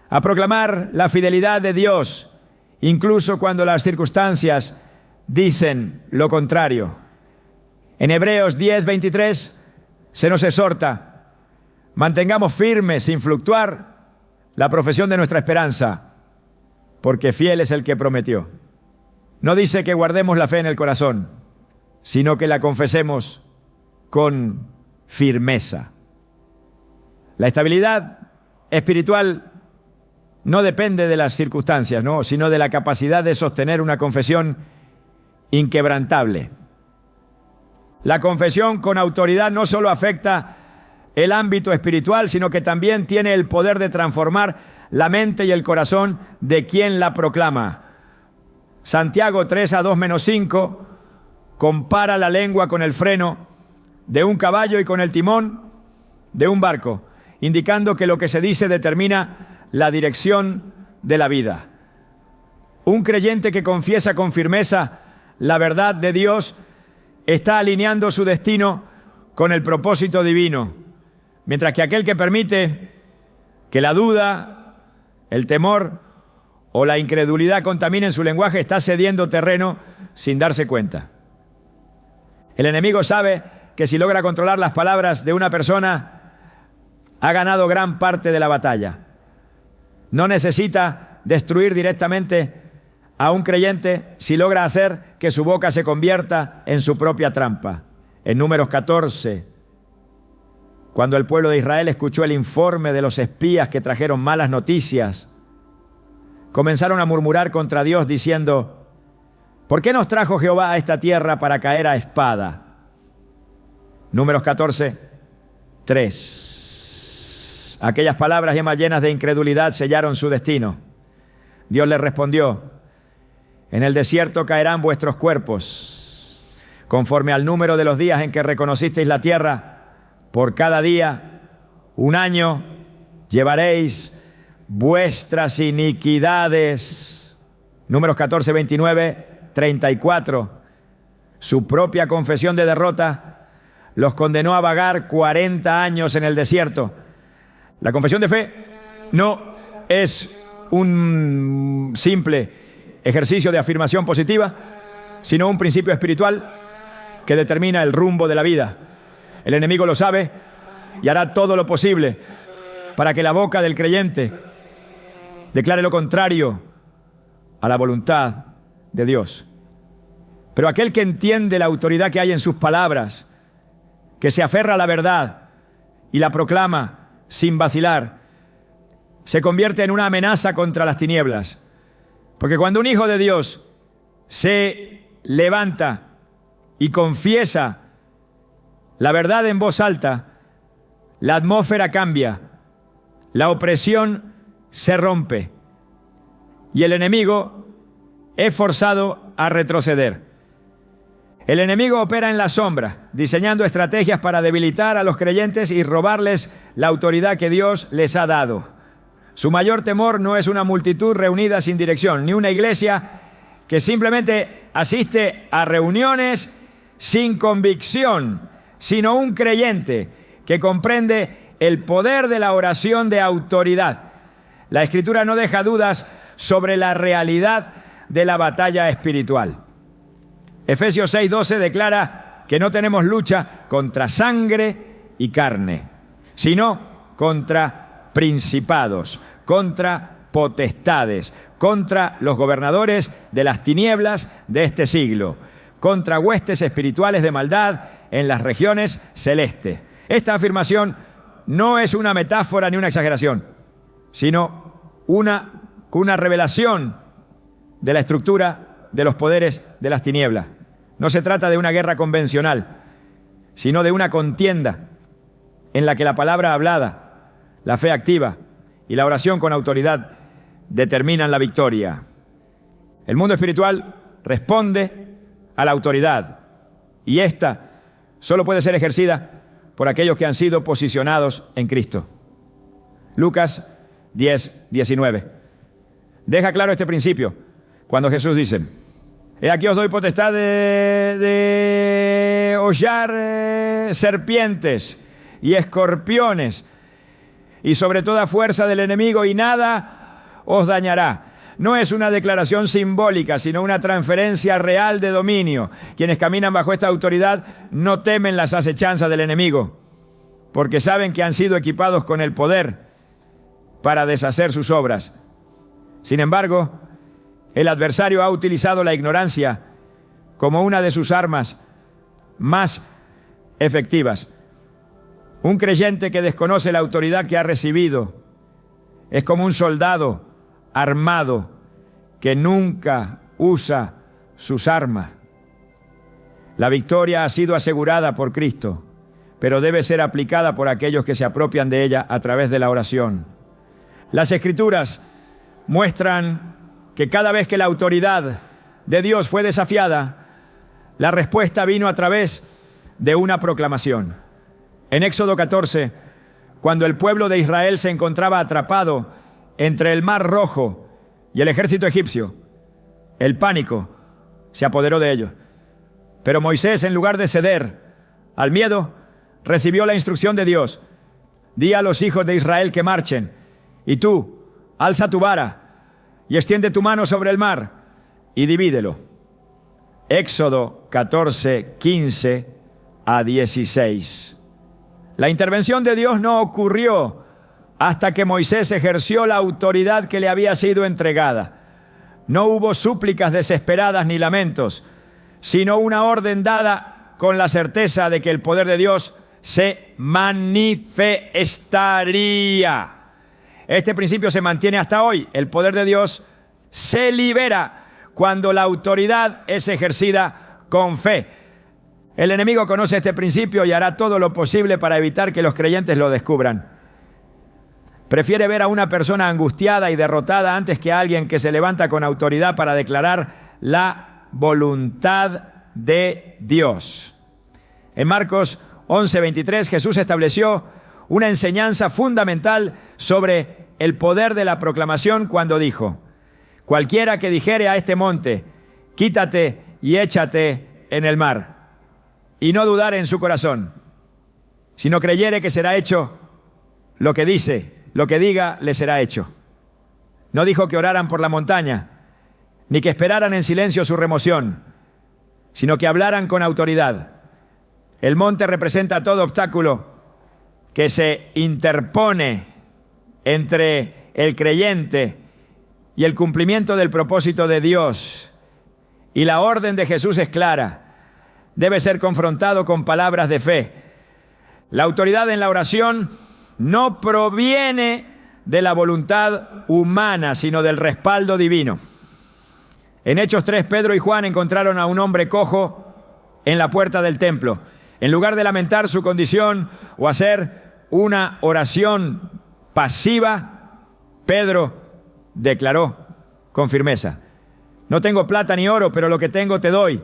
a proclamar la fidelidad de Dios, incluso cuando las circunstancias dicen lo contrario. En Hebreos 10:23 se nos exhorta: mantengamos firme, sin fluctuar, la profesión de nuestra esperanza, porque fiel es el que prometió. No dice que guardemos la fe en el corazón, sino que la confesemos con firmeza. La estabilidad espiritual no depende de las circunstancias, ¿no?, sino de la capacidad de sostener una confesión inquebrantable. La confesión con autoridad no solo afecta el ámbito espiritual, sino que también tiene el poder de transformar la mente y el corazón de quien la proclama. Santiago 3:2-5 compara la lengua con el freno de un caballo y con el timón de un barco, indicando que lo que se dice determina la dirección de la vida. Un creyente que confiesa con firmeza la verdad de Dios está alineando su destino con el propósito divino, mientras que aquel que permite que la duda, el temor o la incredulidad contaminen su lenguaje está cediendo terreno sin darse cuenta. El enemigo sabe que si logra controlar las palabras de una persona, ha ganado gran parte de la batalla. No necesita destruir directamente a un creyente si logra hacer que su boca se convierta en su propia trampa. En Números 14, cuando el pueblo de Israel escuchó el informe de los espías que trajeron malas noticias, comenzaron a murmurar contra Dios diciendo: ¿Por qué nos trajo Jehová a esta tierra para caer a espada? Números 14, 3. Aquellas palabras llenas de incredulidad sellaron su destino. Dios les respondió: en el desierto caerán vuestros cuerpos, conforme al número de los días en que reconocisteis la tierra. Por cada día, 1 año, llevaréis vuestras iniquidades. Números 14, 29, 34. Su propia confesión de derrota los condenó a vagar 40 años en el desierto. La confesión de fe no es un simple ejercicio de afirmación positiva, sino un principio espiritual que determina el rumbo de la vida. El enemigo lo sabe y hará todo lo posible para que la boca del creyente declare lo contrario a la voluntad de Dios. Pero aquel que entiende la autoridad que hay en sus palabras, que se aferra a la verdad y la proclama sin vacilar, se convierte en una amenaza contra las tinieblas. Porque cuando un hijo de Dios se levanta y confiesa la verdad en voz alta, la atmósfera cambia, la opresión se rompe y el enemigo es forzado a retroceder. El enemigo opera en la sombra, diseñando estrategias para debilitar a los creyentes y robarles la autoridad que Dios les ha dado. Su mayor temor no es una multitud reunida sin dirección, ni una iglesia que simplemente asiste a reuniones sin convicción, sino un creyente que comprende el poder de la oración de autoridad. La Escritura no deja dudas sobre la realidad de la batalla espiritual. Efesios 6:12 declara que no tenemos lucha contra sangre y carne, sino contra principados, contra potestades, contra los gobernadores de las tinieblas de este siglo, contra huestes espirituales de maldad en las regiones celestes. Esta afirmación no es una metáfora ni una exageración, sino una revelación de la estructura de los poderes de las tinieblas. No se trata de una guerra convencional, sino de una contienda en la que la palabra hablada, la fe activa y la oración con autoridad determinan la victoria. El mundo espiritual responde a la autoridad y esta solo puede ser ejercida por aquellos que han sido posicionados en Cristo. Lucas 10:19. Deja claro este principio cuando Jesús dice: he aquí os doy potestad de hollar serpientes y escorpiones y sobre toda fuerza del enemigo y nada os dañará. No es una declaración simbólica, sino una transferencia real de dominio. Quienes caminan bajo esta autoridad no temen las acechanzas del enemigo, porque saben que han sido equipados con el poder para deshacer sus obras. Sin embargo, el adversario ha utilizado la ignorancia como una de sus armas más efectivas. Un creyente que desconoce la autoridad que ha recibido es como un soldado armado que nunca usa sus armas. La victoria ha sido asegurada por Cristo, pero debe ser aplicada por aquellos que se apropian de ella a través de la oración. Las Escrituras muestran que cada vez que la autoridad de Dios fue desafiada, la respuesta vino a través de una proclamación. En Éxodo 14, cuando el pueblo de Israel se encontraba atrapado entre el Mar Rojo y el ejército egipcio, el pánico se apoderó de ellos. Pero Moisés, en lugar de ceder al miedo, recibió la instrucción de Dios: di a los hijos de Israel que marchen, y tú, alza tu vara y extiende tu mano sobre el mar y divídelo. Éxodo 14, 15 a 16. La intervención de Dios no ocurrió hasta que Moisés ejerció la autoridad que le había sido entregada. No hubo súplicas desesperadas ni lamentos, sino una orden dada con la certeza de que el poder de Dios se manifestaría. Este principio se mantiene hasta hoy. El poder de Dios se libera cuando la autoridad es ejercida con fe. El enemigo conoce este principio y hará todo lo posible para evitar que los creyentes lo descubran. Prefiere ver a una persona angustiada y derrotada antes que a alguien que se levanta con autoridad para declarar la voluntad de Dios. En Marcos 11:23, Jesús estableció una enseñanza fundamental sobre el poder de la proclamación cuando dijo: cualquiera que dijere a este monte, quítate y échate en el mar, y no dudar en su corazón, sino creyere que será hecho lo que dice, lo que diga le será hecho. No dijo que oraran por la montaña, ni que esperaran en silencio su remoción, sino que hablaran con autoridad. El monte representa todo obstáculo que se interpone entre el creyente y el cumplimiento del propósito de Dios. Y la orden de Jesús es clara. Debe ser confrontado con palabras de fe. La autoridad en la oración no proviene de la voluntad humana, sino del respaldo divino. En Hechos 3, Pedro y Juan encontraron a un hombre cojo en la puerta del templo. En lugar de lamentar su condición o hacer una oración pasiva, Pedro declaró con firmeza: no tengo plata ni oro, pero lo que tengo te doy.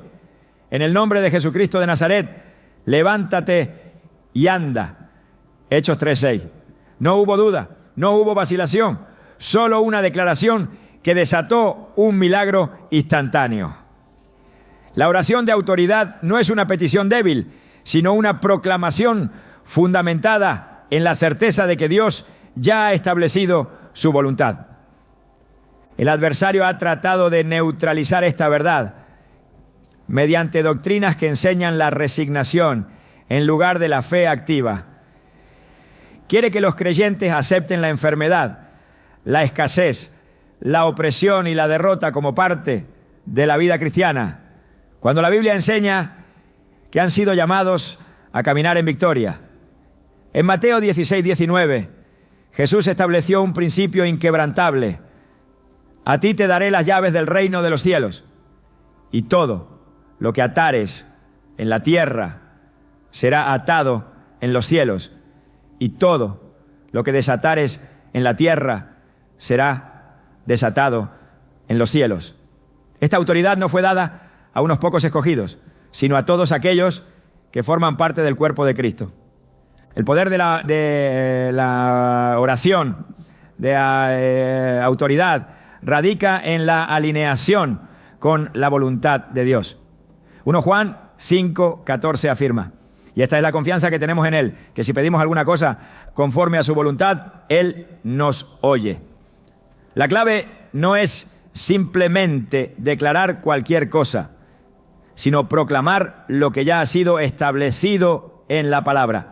En el nombre de Jesucristo de Nazaret, levántate y anda. Hechos 3:6. No hubo duda, no hubo vacilación, solo una declaración que desató un milagro instantáneo. La oración de autoridad no es una petición débil, sino una proclamación fundamentada en la certeza de que Dios ya ha establecido su voluntad. El adversario ha tratado de neutralizar esta verdad mediante doctrinas que enseñan la resignación en lugar de la fe activa. Quiere que los creyentes acepten la enfermedad, la escasez, la opresión y la derrota como parte de la vida cristiana, cuando la Biblia enseña que han sido llamados a caminar en victoria. En Mateo 16:19, Jesús estableció un principio inquebrantable: a ti te daré las llaves del reino de los cielos, y todo lo que atares en la tierra será atado en los cielos, y todo lo que desatares en la tierra será desatado en los cielos. Esta autoridad no fue dada a unos pocos escogidos, sino a todos aquellos que forman parte del cuerpo de Cristo. El poder de la oración, de la autoridad, radica en la alineación con la voluntad de Dios. 1 Juan 5:14 afirma, y esta es la confianza que tenemos en Él, que si pedimos alguna cosa conforme a su voluntad, Él nos oye. La clave no es simplemente declarar cualquier cosa, sino proclamar lo que ya ha sido establecido en la palabra.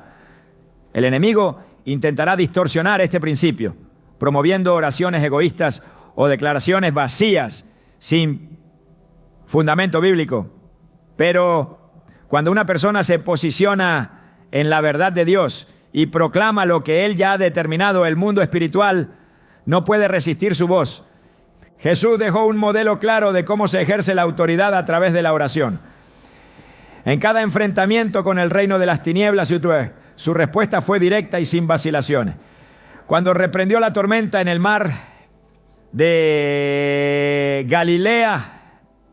El enemigo intentará distorsionar este principio, promoviendo oraciones egoístas o declaraciones vacías, sin fundamento bíblico. Pero cuando una persona se posiciona en la verdad de Dios y proclama lo que Él ya ha determinado, el mundo espiritual no puede resistir su voz. Jesús dejó un modelo claro de cómo se ejerce la autoridad a través de la oración. En cada enfrentamiento con el reino de las tinieblas, su respuesta fue directa y sin vacilaciones. Cuando reprendió la tormenta en el mar de Galilea,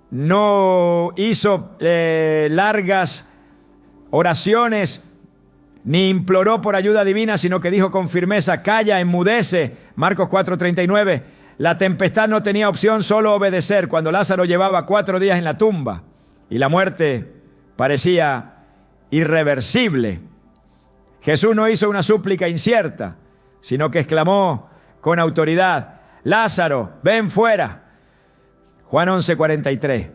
no hizo largas oraciones ni imploró por ayuda divina, sino que dijo con firmeza: calla, enmudece. Marcos 4:39. La tempestad no tenía opción, solo obedecer, cuando Lázaro llevaba 4 días en la tumba y la muerte parecía irreversible. Jesús no hizo una súplica incierta, sino que exclamó con autoridad: Lázaro, ven fuera. Juan 11:43.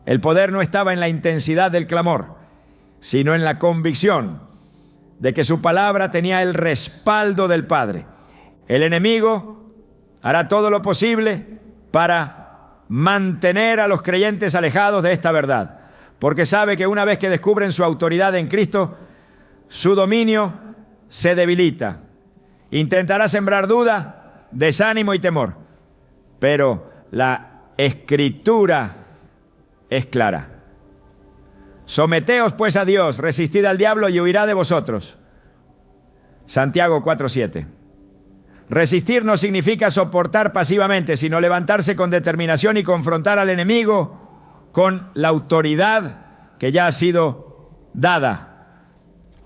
El poder no estaba en la intensidad del clamor, sino en la convicción de que su palabra tenía el respaldo del Padre. El enemigo hará todo lo posible para mantener a los creyentes alejados de esta verdad, porque sabe que una vez que descubren su autoridad en Cristo, su dominio se debilita. Intentará sembrar duda, desánimo y temor, pero la Escritura es clara. Someteos pues a Dios, resistid al diablo y huirá de vosotros. Santiago 4:7. Resistir no significa soportar pasivamente, sino levantarse con determinación y confrontar al enemigo con la autoridad que ya ha sido dada.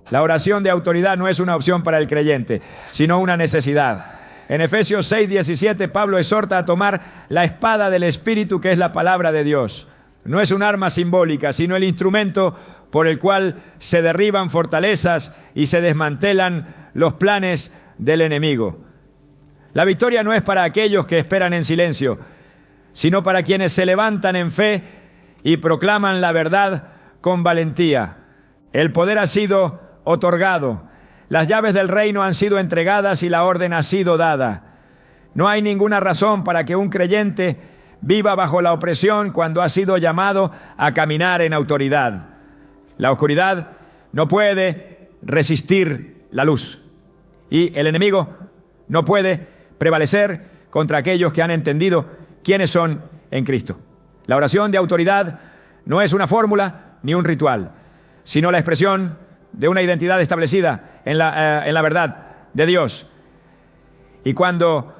La oración de autoridad no es una opción para el creyente, sino una necesidad. En Efesios 6:17, Pablo exhorta a tomar la espada del Espíritu, que es la palabra de Dios. No es un arma simbólica, sino el instrumento por el cual se derriban fortalezas y se desmantelan los planes del enemigo. La victoria no es para aquellos que esperan en silencio, sino para quienes se levantan en fe y proclaman la verdad con valentía. El poder ha sido otorgado, las llaves del reino han sido entregadas y la orden ha sido dada. No hay ninguna razón para que un creyente viva bajo la opresión cuando ha sido llamado a caminar en autoridad. La oscuridad no puede resistir la luz y el enemigo no puede prevalecer contra aquellos que han entendido quiénes son en Cristo. La oración de autoridad no es una fórmula ni un ritual, sino la expresión de una identidad establecida en la verdad de Dios. Y cuando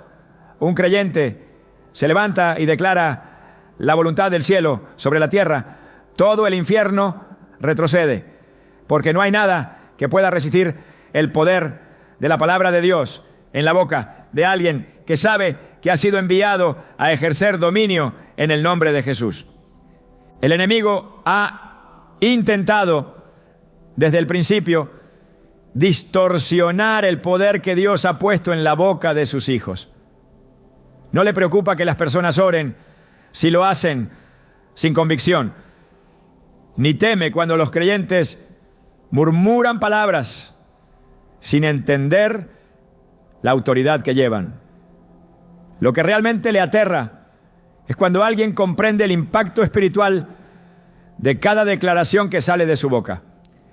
un creyente se levanta y declara la voluntad del cielo sobre la tierra, todo el infierno retrocede, porque no hay nada que pueda resistir el poder de la palabra de Dios en la boca de alguien que sabe que ha sido enviado a ejercer dominio en el nombre de Jesús. El enemigo ha intentado desde el principio distorsionar el poder que Dios ha puesto en la boca de sus hijos. No le preocupa que las personas oren si lo hacen sin convicción, ni teme cuando los creyentes murmuran palabras sin entender la autoridad que llevan. Lo que realmente le aterra es cuando alguien comprende el impacto espiritual de cada declaración que sale de su boca.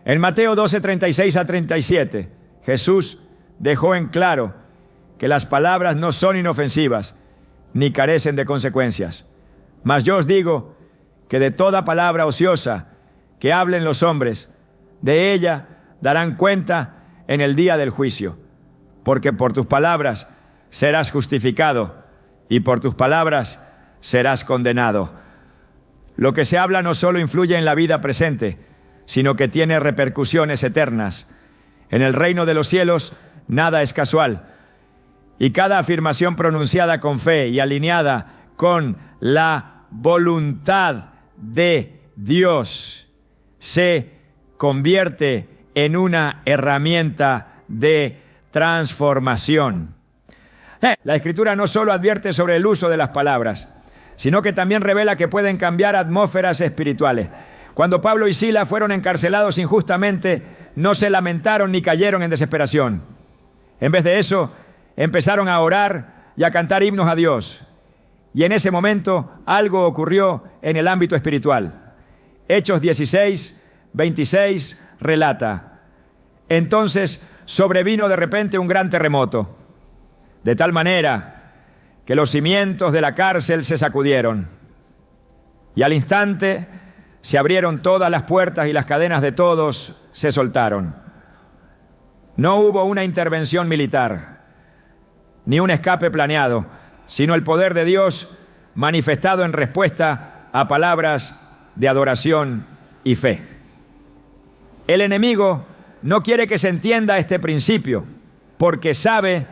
En Mateo 12:36-37, Jesús dejó en claro que las palabras no son inofensivas ni carecen de consecuencias. Mas yo os digo que de toda palabra ociosa que hablen los hombres, de ella darán cuenta en el día del juicio. Porque por tus palabras serás justificado y por tus palabras serás condenado. Lo que se habla no solo influye en la vida presente, sino que tiene repercusiones eternas. En el reino de los cielos nada es casual. Y cada afirmación pronunciada con fe y alineada con la voluntad de Dios se convierte en una herramienta de transformación. La Escritura no solo advierte sobre el uso de las palabras, sino que también revela que pueden cambiar atmósferas espirituales. Cuando Pablo y Silas fueron encarcelados injustamente, no se lamentaron ni cayeron en desesperación. En vez de eso, empezaron a orar y a cantar himnos a Dios. Y en ese momento algo ocurrió en el ámbito espiritual. Hechos 16:26 relata: entonces sobrevino de repente un gran terremoto, de tal manera que los cimientos de la cárcel se sacudieron. Y al instante se abrieron todas las puertas y las cadenas de todos se soltaron. No hubo una intervención militar, ni un escape planeado, sino el poder de Dios manifestado en respuesta a palabras de adoración y fe. El enemigo no quiere que se entienda este principio, porque sabe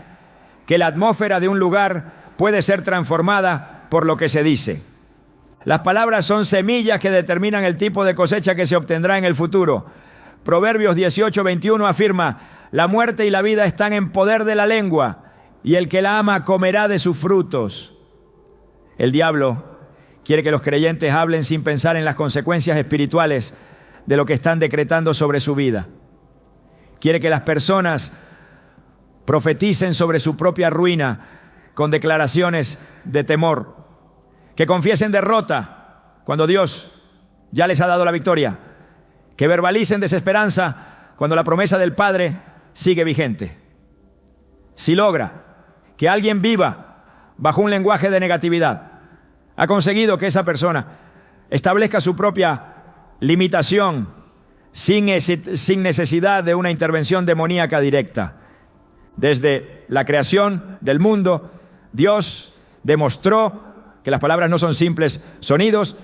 que la atmósfera de un lugar puede ser transformada por lo que se dice. Las palabras son semillas que determinan el tipo de cosecha que se obtendrá en el futuro. Proverbios 18:21 afirma: la muerte y la vida están en poder de la lengua, y el que la ama comerá de sus frutos. El diablo quiere que los creyentes hablen sin pensar en las consecuencias espirituales de lo que están decretando sobre su vida. Quiere que las personas profeticen sobre su propia ruina con declaraciones de temor, que confiesen derrota cuando Dios ya les ha dado la victoria, que verbalicen desesperanza cuando la promesa del Padre sigue vigente. Si logra que alguien viva bajo un lenguaje de negatividad, ha conseguido que esa persona establezca su propia limitación sin necesidad de una intervención demoníaca directa. Desde la creación del mundo, Dios demostró que las palabras no son simples sonidos,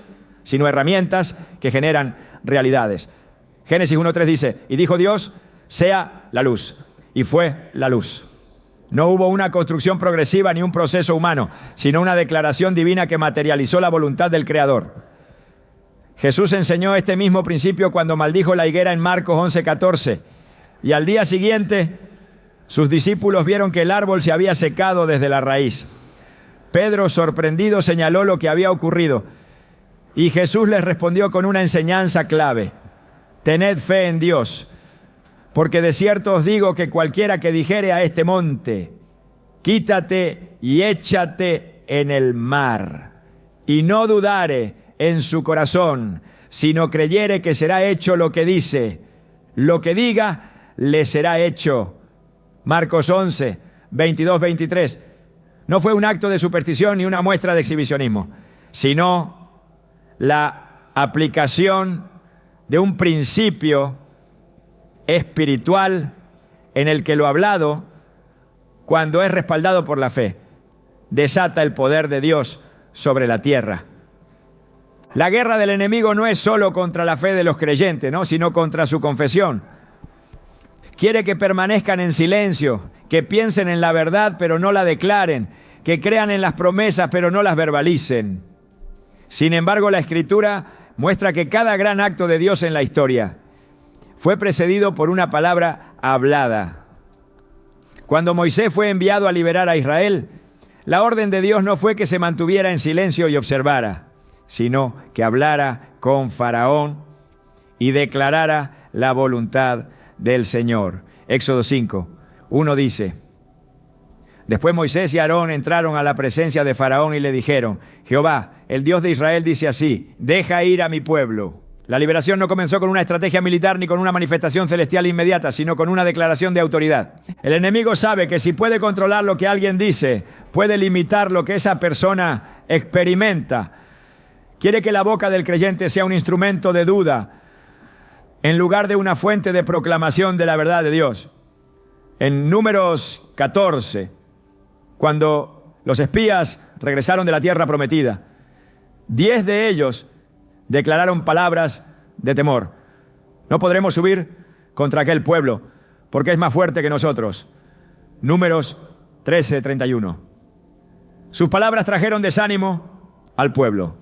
sino herramientas que generan realidades. Génesis 1:3 dice, y dijo Dios, sea la luz, y fue la luz. No hubo una construcción progresiva ni un proceso humano, sino una declaración divina que materializó la voluntad del Creador. Jesús enseñó este mismo principio cuando maldijo la higuera en Marcos 11:14, y al día siguiente sus discípulos vieron que el árbol se había secado desde la raíz. Pedro, sorprendido, señaló lo que había ocurrido, y Jesús les respondió con una enseñanza clave: tened fe en Dios, porque de cierto os digo que cualquiera que dijere a este monte, quítate y échate en el mar, y no dudare en su corazón, sino creyere que será hecho lo que dice, lo que diga le será hecho. Marcos 11, 22, 23. No fue un acto de superstición ni una muestra de exhibicionismo, sino la aplicación de un principio espiritual en el que lo hablado, cuando es respaldado por la fe, desata el poder de Dios sobre la tierra. La guerra del enemigo no es solo contra la fe de los creyentes, ¿no?, sino contra su confesión. Quiere que permanezcan en silencio, que piensen en la verdad pero no la declaren, que crean en las promesas pero no las verbalicen. Sin embargo, la Escritura muestra que cada gran acto de Dios en la historia fue precedido por una palabra hablada. Cuando Moisés fue enviado a liberar a Israel, la orden de Dios no fue que se mantuviera en silencio y observara, sino que hablara con Faraón y declarara la voluntad del Señor. Éxodo 5, 1 dice: después Moisés y Aarón entraron a la presencia de Faraón y le dijeron: Jehová, el Dios de Israel, dice así: deja ir a mi pueblo. La liberación no comenzó con una estrategia militar ni con una manifestación celestial inmediata, sino con una declaración de autoridad. El enemigo sabe que si puede controlar lo que alguien dice, puede limitar lo que esa persona experimenta. Quiere que la boca del creyente sea un instrumento de duda en lugar de una fuente de proclamación de la verdad de Dios. En Números 14, cuando los espías regresaron de la tierra prometida, 10 de ellos declararon palabras de temor. No podremos subir contra aquel pueblo, porque es más fuerte que nosotros. Números 13:31. Sus palabras trajeron desánimo al pueblo,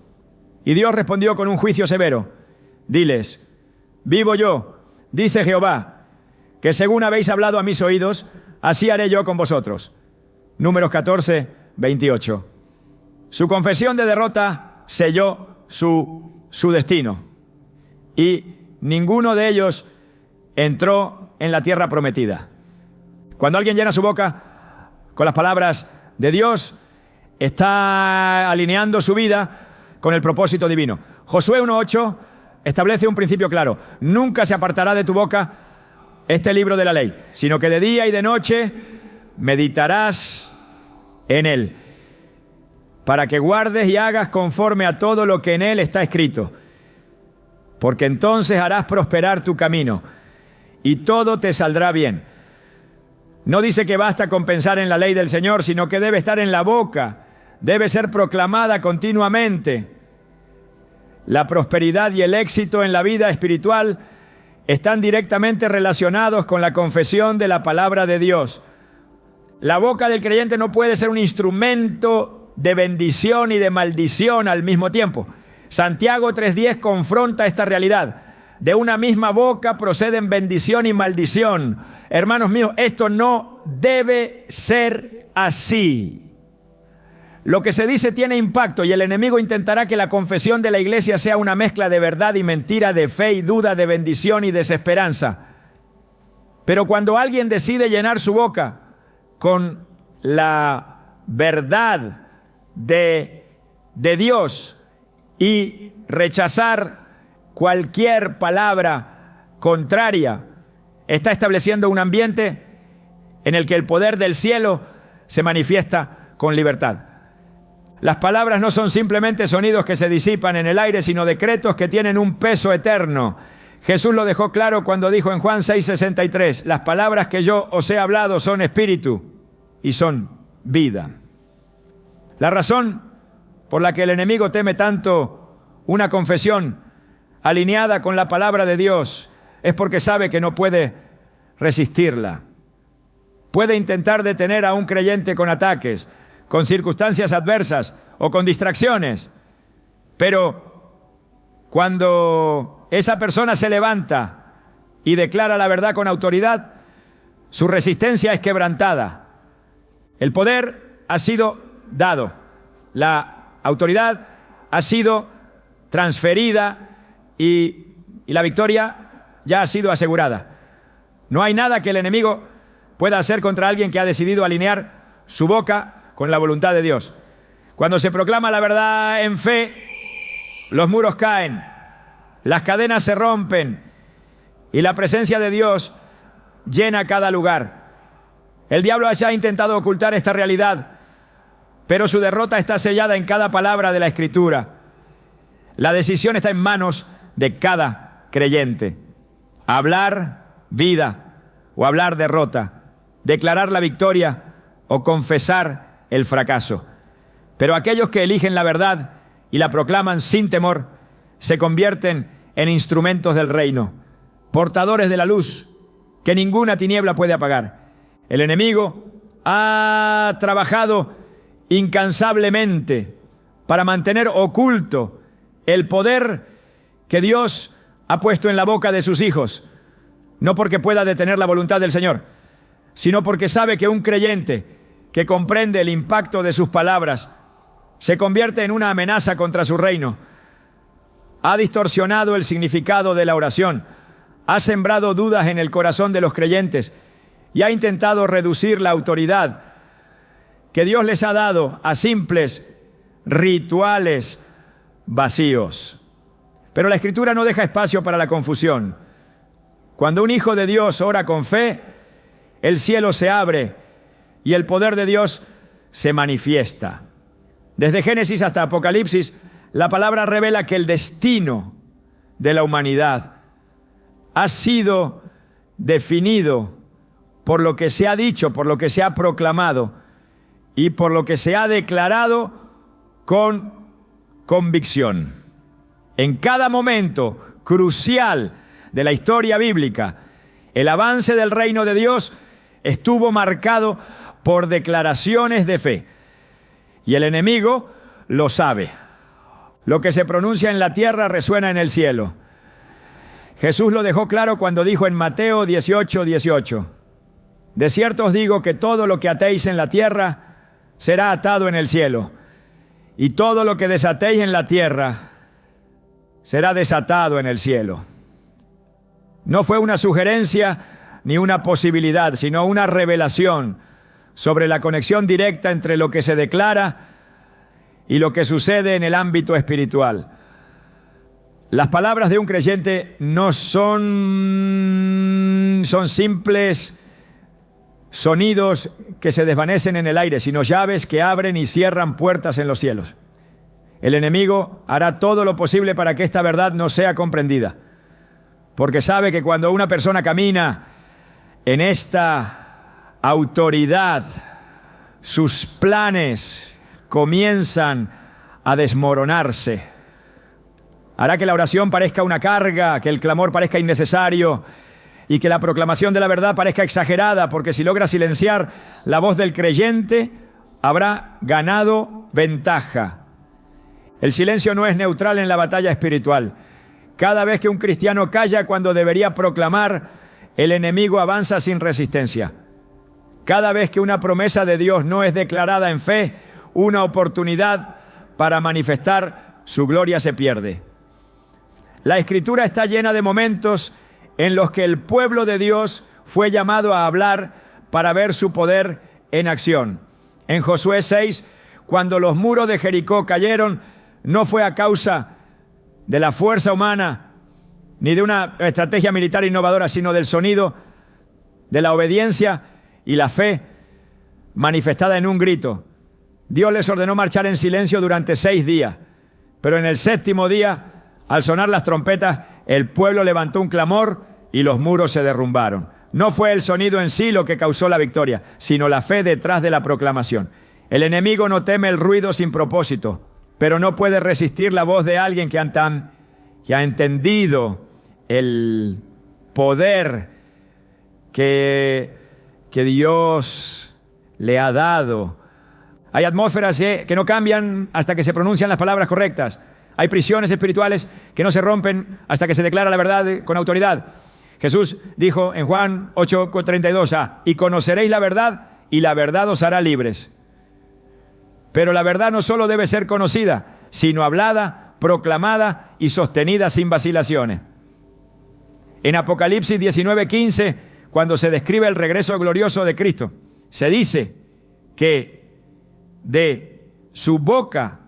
y Dios respondió con un juicio severo. Diles: vivo yo, dice Jehová, que según habéis hablado a mis oídos, así haré yo con vosotros. Números 14:28. Su confesión de derrota selló su destino, y ninguno de ellos entró en la tierra prometida. Cuando alguien llena su boca con las palabras de Dios, está alineando su vida con el propósito divino. Josué 1:8 establece un principio claro: nunca se apartará de tu boca este libro de la ley, sino que de día y de noche meditarás en él, para que guardes y hagas conforme a todo lo que en él está escrito, porque entonces harás prosperar tu camino y todo te saldrá bien. No dice que basta con pensar en la ley del Señor, sino que debe estar en la boca, debe ser proclamada continuamente. La prosperidad y el éxito en la vida espiritual están directamente relacionados con la confesión de la palabra de Dios. La boca del creyente no puede ser un instrumento de bendición y de maldición al mismo tiempo. Santiago 3:10 confronta esta realidad. De una misma boca proceden bendición y maldición. Hermanos míos, esto no debe ser así. Lo que se dice tiene impacto, y el enemigo intentará que la confesión de la iglesia sea una mezcla de verdad y mentira, de fe y duda, de bendición y desesperanza. Pero cuando alguien decide llenar su boca con la verdad de Dios y rechazar cualquier palabra contraria, está estableciendo un ambiente en el que el poder del cielo se manifiesta con libertad. Las palabras no son simplemente sonidos que se disipan en el aire, sino decretos que tienen un peso eterno. Jesús lo dejó claro cuando dijo en Juan 6:63, las palabras que yo os he hablado son espíritu y son vida. La razón por la que el enemigo teme tanto una confesión alineada con la palabra de Dios es porque sabe que no puede resistirla. Puede intentar detener a un creyente con ataques, con circunstancias adversas o con distracciones, pero cuando esa persona se levanta y declara la verdad con autoridad, su resistencia es quebrantada. El poder ha sido dado, la autoridad ha sido transferida y la victoria ya ha sido asegurada. No hay nada que el enemigo pueda hacer contra alguien que ha decidido alinear su boca con la voluntad de Dios. Cuando se proclama la verdad en fe, los muros caen, las cadenas se rompen y la presencia de Dios llena cada lugar. El diablo ha intentado ocultar esta realidad, pero su derrota está sellada en cada palabra de la Escritura. La decisión está en manos de cada creyente. Hablar vida o hablar derrota, declarar la victoria o confesar el fracaso. Pero aquellos que eligen la verdad y la proclaman sin temor, se convierten en instrumentos del reino, portadores de la luz que ninguna tiniebla puede apagar. El enemigo ha trabajado incansablemente para mantener oculto el poder que Dios ha puesto en la boca de sus hijos, no porque pueda detener la voluntad del Señor, sino porque sabe que un creyente que comprende el impacto de sus palabras se convierte en una amenaza contra su reino. Ha distorsionado el significado de la oración, ha sembrado dudas en el corazón de los creyentes y ha intentado reducir la autoridad que Dios les ha dado a simples rituales vacíos. Pero la Escritura no deja espacio para la confusión. Cuando un hijo de Dios ora con fe, el cielo se abre y el poder de Dios se manifiesta. Desde Génesis hasta Apocalipsis, la palabra revela que el destino de la humanidad ha sido definido por lo que se ha dicho, por lo que se ha proclamado y por lo que se ha declarado con convicción. En cada momento crucial de la historia bíblica, el avance del reino de Dios estuvo marcado por declaraciones de fe. Y el enemigo lo sabe. Lo que se pronuncia en la tierra resuena en el cielo. Jesús lo dejó claro cuando dijo en Mateo 18:18, de cierto os digo que todo lo que atéis en la tierra será atado en el cielo, y todo lo que desatéis en la tierra será desatado en el cielo. No fue una sugerencia ni una posibilidad, sino una revelación sobre la conexión directa entre lo que se declara y lo que sucede en el ámbito espiritual. Las palabras de un creyente no son simples sonidos que se desvanecen en el aire, sino llaves que abren y cierran puertas en los cielos. El enemigo hará todo lo posible para que esta verdad no sea comprendida, porque sabe que cuando una persona camina en esta autoridad, sus planes comienzan a desmoronarse. Hará que la oración parezca una carga, que el clamor parezca innecesario y que la proclamación de la verdad parezca exagerada, porque si logra silenciar la voz del creyente, habrá ganado ventaja. El silencio no es neutral en la batalla espiritual. Cada vez que un cristiano calla cuando debería proclamar, el enemigo avanza sin resistencia. Cada vez que una promesa de Dios no es declarada en fe, una oportunidad para manifestar su gloria se pierde. La Escritura está llena de momentos en los que el pueblo de Dios fue llamado a hablar para ver su poder en acción. En Josué 6, cuando los muros de Jericó cayeron, no fue a causa de la fuerza humana ni de una estrategia militar innovadora, sino del sonido de la obediencia y la fe manifestada en un grito Dios les ordenó marchar en silencio durante 6 días. Pero en el 7º día, al sonar las trompetas, el pueblo levantó un clamor y los muros se derrumbaron. No fue el sonido en sí lo que causó la victoria, sino la fe detrás de la proclamación. El enemigo no teme el ruido sin propósito, pero no puede resistir la voz de alguien que ha entendido el poder que Dios le ha dado. Hay atmósferas que no cambian hasta que se pronuncian las palabras correctas. Hay prisiones espirituales que no se rompen hasta que se declara la verdad con autoridad. Jesús dijo en Juan 8:32, y conoceréis la verdad y la verdad os hará libres. Pero la verdad no solo debe ser conocida, sino hablada, proclamada y sostenida sin vacilaciones. En Apocalipsis 19:15, cuando se describe el regreso glorioso de Cristo, se dice que de su boca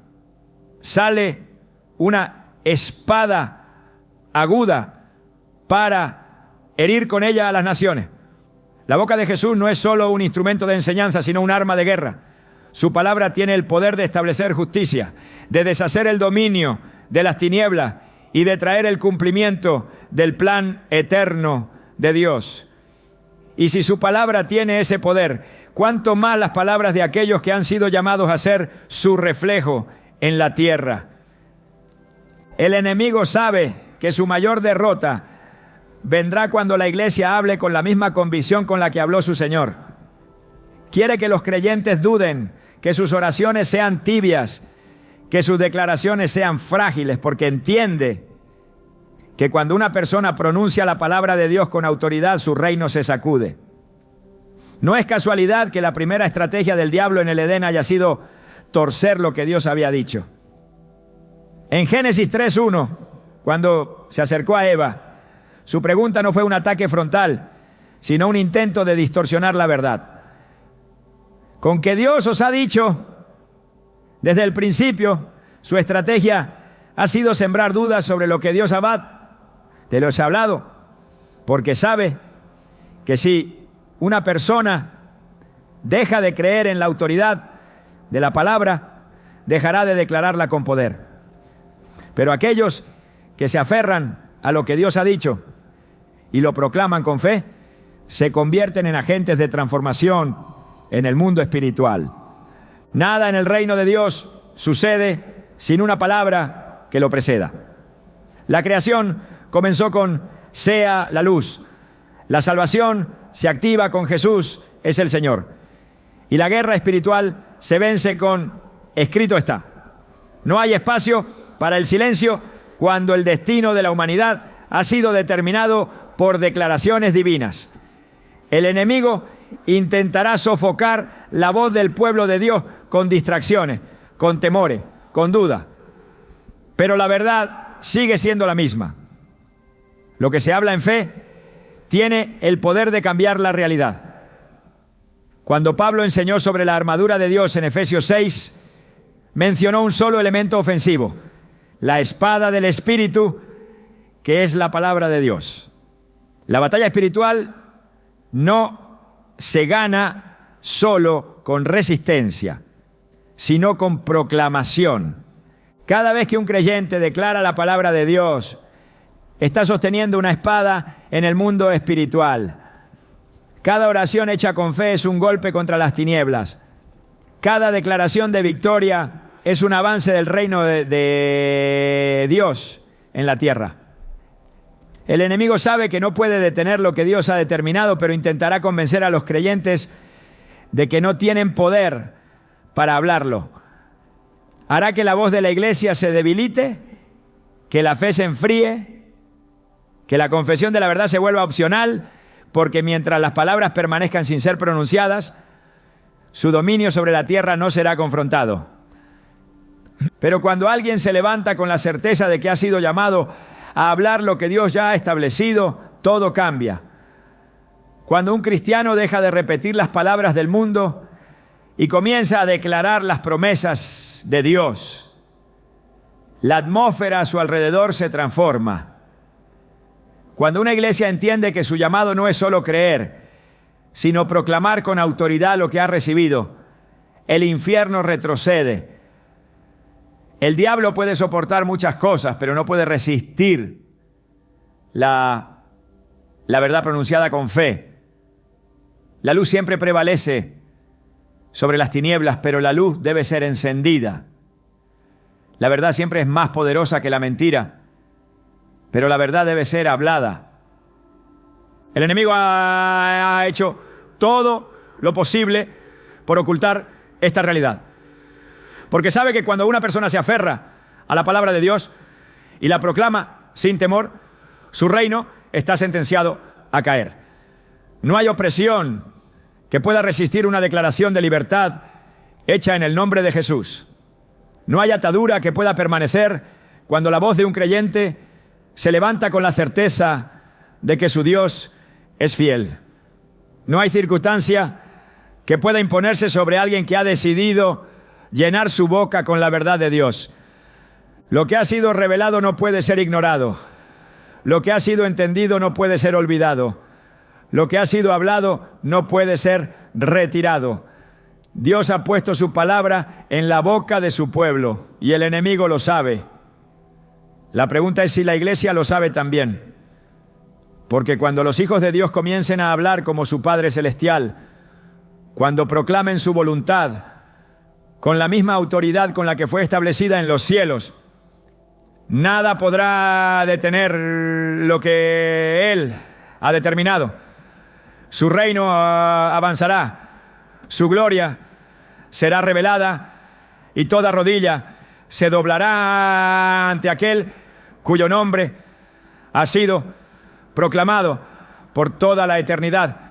sale una espada aguda para herir con ella a las naciones. La boca de Jesús no es solo un instrumento de enseñanza, sino un arma de guerra. Su palabra tiene el poder de establecer justicia, de deshacer el dominio de las tinieblas y de traer el cumplimiento del plan eterno de Dios. Y si su palabra tiene ese poder, ¿cuánto más las palabras de aquellos que han sido llamados a ser su reflejo en la tierra? El enemigo sabe que su mayor derrota vendrá cuando la iglesia hable con la misma convicción con la que habló su Señor. Quiere que los creyentes duden, que sus oraciones sean tibias, que sus declaraciones sean frágiles, porque entiende que cuando una persona pronuncia la palabra de Dios con autoridad, su reino se sacude. No es casualidad que la primera estrategia del diablo en el Edén haya sido torcer lo que Dios había dicho. En Génesis 3:1, cuando se acercó a Eva, su pregunta no fue un ataque frontal, sino un intento de distorsionar la verdad. Con que Dios os ha dicho desde el principio, su estrategia ha sido sembrar dudas sobre lo que Dios te los ha hablado, porque sabe que si una persona deja de creer en la autoridad de la palabra, dejará de declararla con poder. Pero aquellos que se aferran a lo que Dios ha dicho y lo proclaman con fe, se convierten en agentes de transformación en el mundo espiritual. Nada en el reino de Dios sucede sin una palabra que lo preceda. La creación comenzó con sea la luz. La salvación se activa con Jesús es el Señor. Y la guerra espiritual se vence con escrito está. No hay espacio para el silencio cuando el destino de la humanidad ha sido determinado por declaraciones divinas. El enemigo intentará sofocar la voz del pueblo de Dios con distracciones, con temores, con dudas. Pero la verdad sigue siendo la misma. Lo que se habla en fe tiene el poder de cambiar la realidad. Cuando Pablo enseñó sobre la armadura de Dios en Efesios 6, mencionó un solo elemento ofensivo: la espada del Espíritu, que es la palabra de Dios. La batalla espiritual no se gana solo con resistencia, sino con proclamación. Cada vez que un creyente declara la palabra de Dios, está sosteniendo una espada en el mundo espiritual. Cada oración hecha con fe es un golpe contra las tinieblas. Cada declaración de victoria es un avance del reino de Dios en la tierra. El enemigo sabe que no puede detener lo que Dios ha determinado, pero intentará convencer a los creyentes de que no tienen poder para hablarlo. Hará que la voz de la iglesia se debilite, que la fe se enfríe, que la confesión de la verdad se vuelva opcional, porque mientras las palabras permanezcan sin ser pronunciadas, su dominio sobre la tierra no será confrontado. Pero cuando alguien se levanta con la certeza de que ha sido llamado a hablar lo que Dios ya ha establecido, todo cambia. Cuando un cristiano deja de repetir las palabras del mundo y comienza a declarar las promesas de Dios, la atmósfera a su alrededor se transforma. Cuando una iglesia entiende que su llamado no es solo creer, sino proclamar con autoridad lo que ha recibido, el infierno retrocede. El diablo puede soportar muchas cosas, pero no puede resistir la verdad pronunciada con fe. La luz siempre prevalece sobre las tinieblas, pero la luz debe ser encendida. La verdad siempre es más poderosa que la mentira, pero la verdad debe ser hablada. El enemigo ha hecho todo lo posible por ocultar esta realidad, porque sabe que cuando una persona se aferra a la palabra de Dios y la proclama sin temor, su reino está sentenciado a caer. No hay opresión que pueda resistir una declaración de libertad hecha en el nombre de Jesús. No hay atadura que pueda permanecer cuando la voz de un creyente se levanta con la certeza de que su Dios es fiel. No hay circunstancia que pueda imponerse sobre alguien que ha decidido llenar su boca con la verdad de Dios. Lo que ha sido revelado no puede ser ignorado. Lo que ha sido entendido no puede ser olvidado. Lo que ha sido hablado no puede ser retirado. Dios ha puesto su palabra en la boca de su pueblo y el enemigo lo sabe. La pregunta es si la iglesia lo sabe también. Porque cuando los hijos de Dios comiencen a hablar como su Padre Celestial, cuando proclamen su voluntad con la misma autoridad con la que fue establecida en los cielos, nada podrá detener lo que Él ha determinado. Su reino avanzará, su gloria será revelada y toda rodilla se doblará ante aquel cuyo nombre ha sido proclamado por toda la eternidad.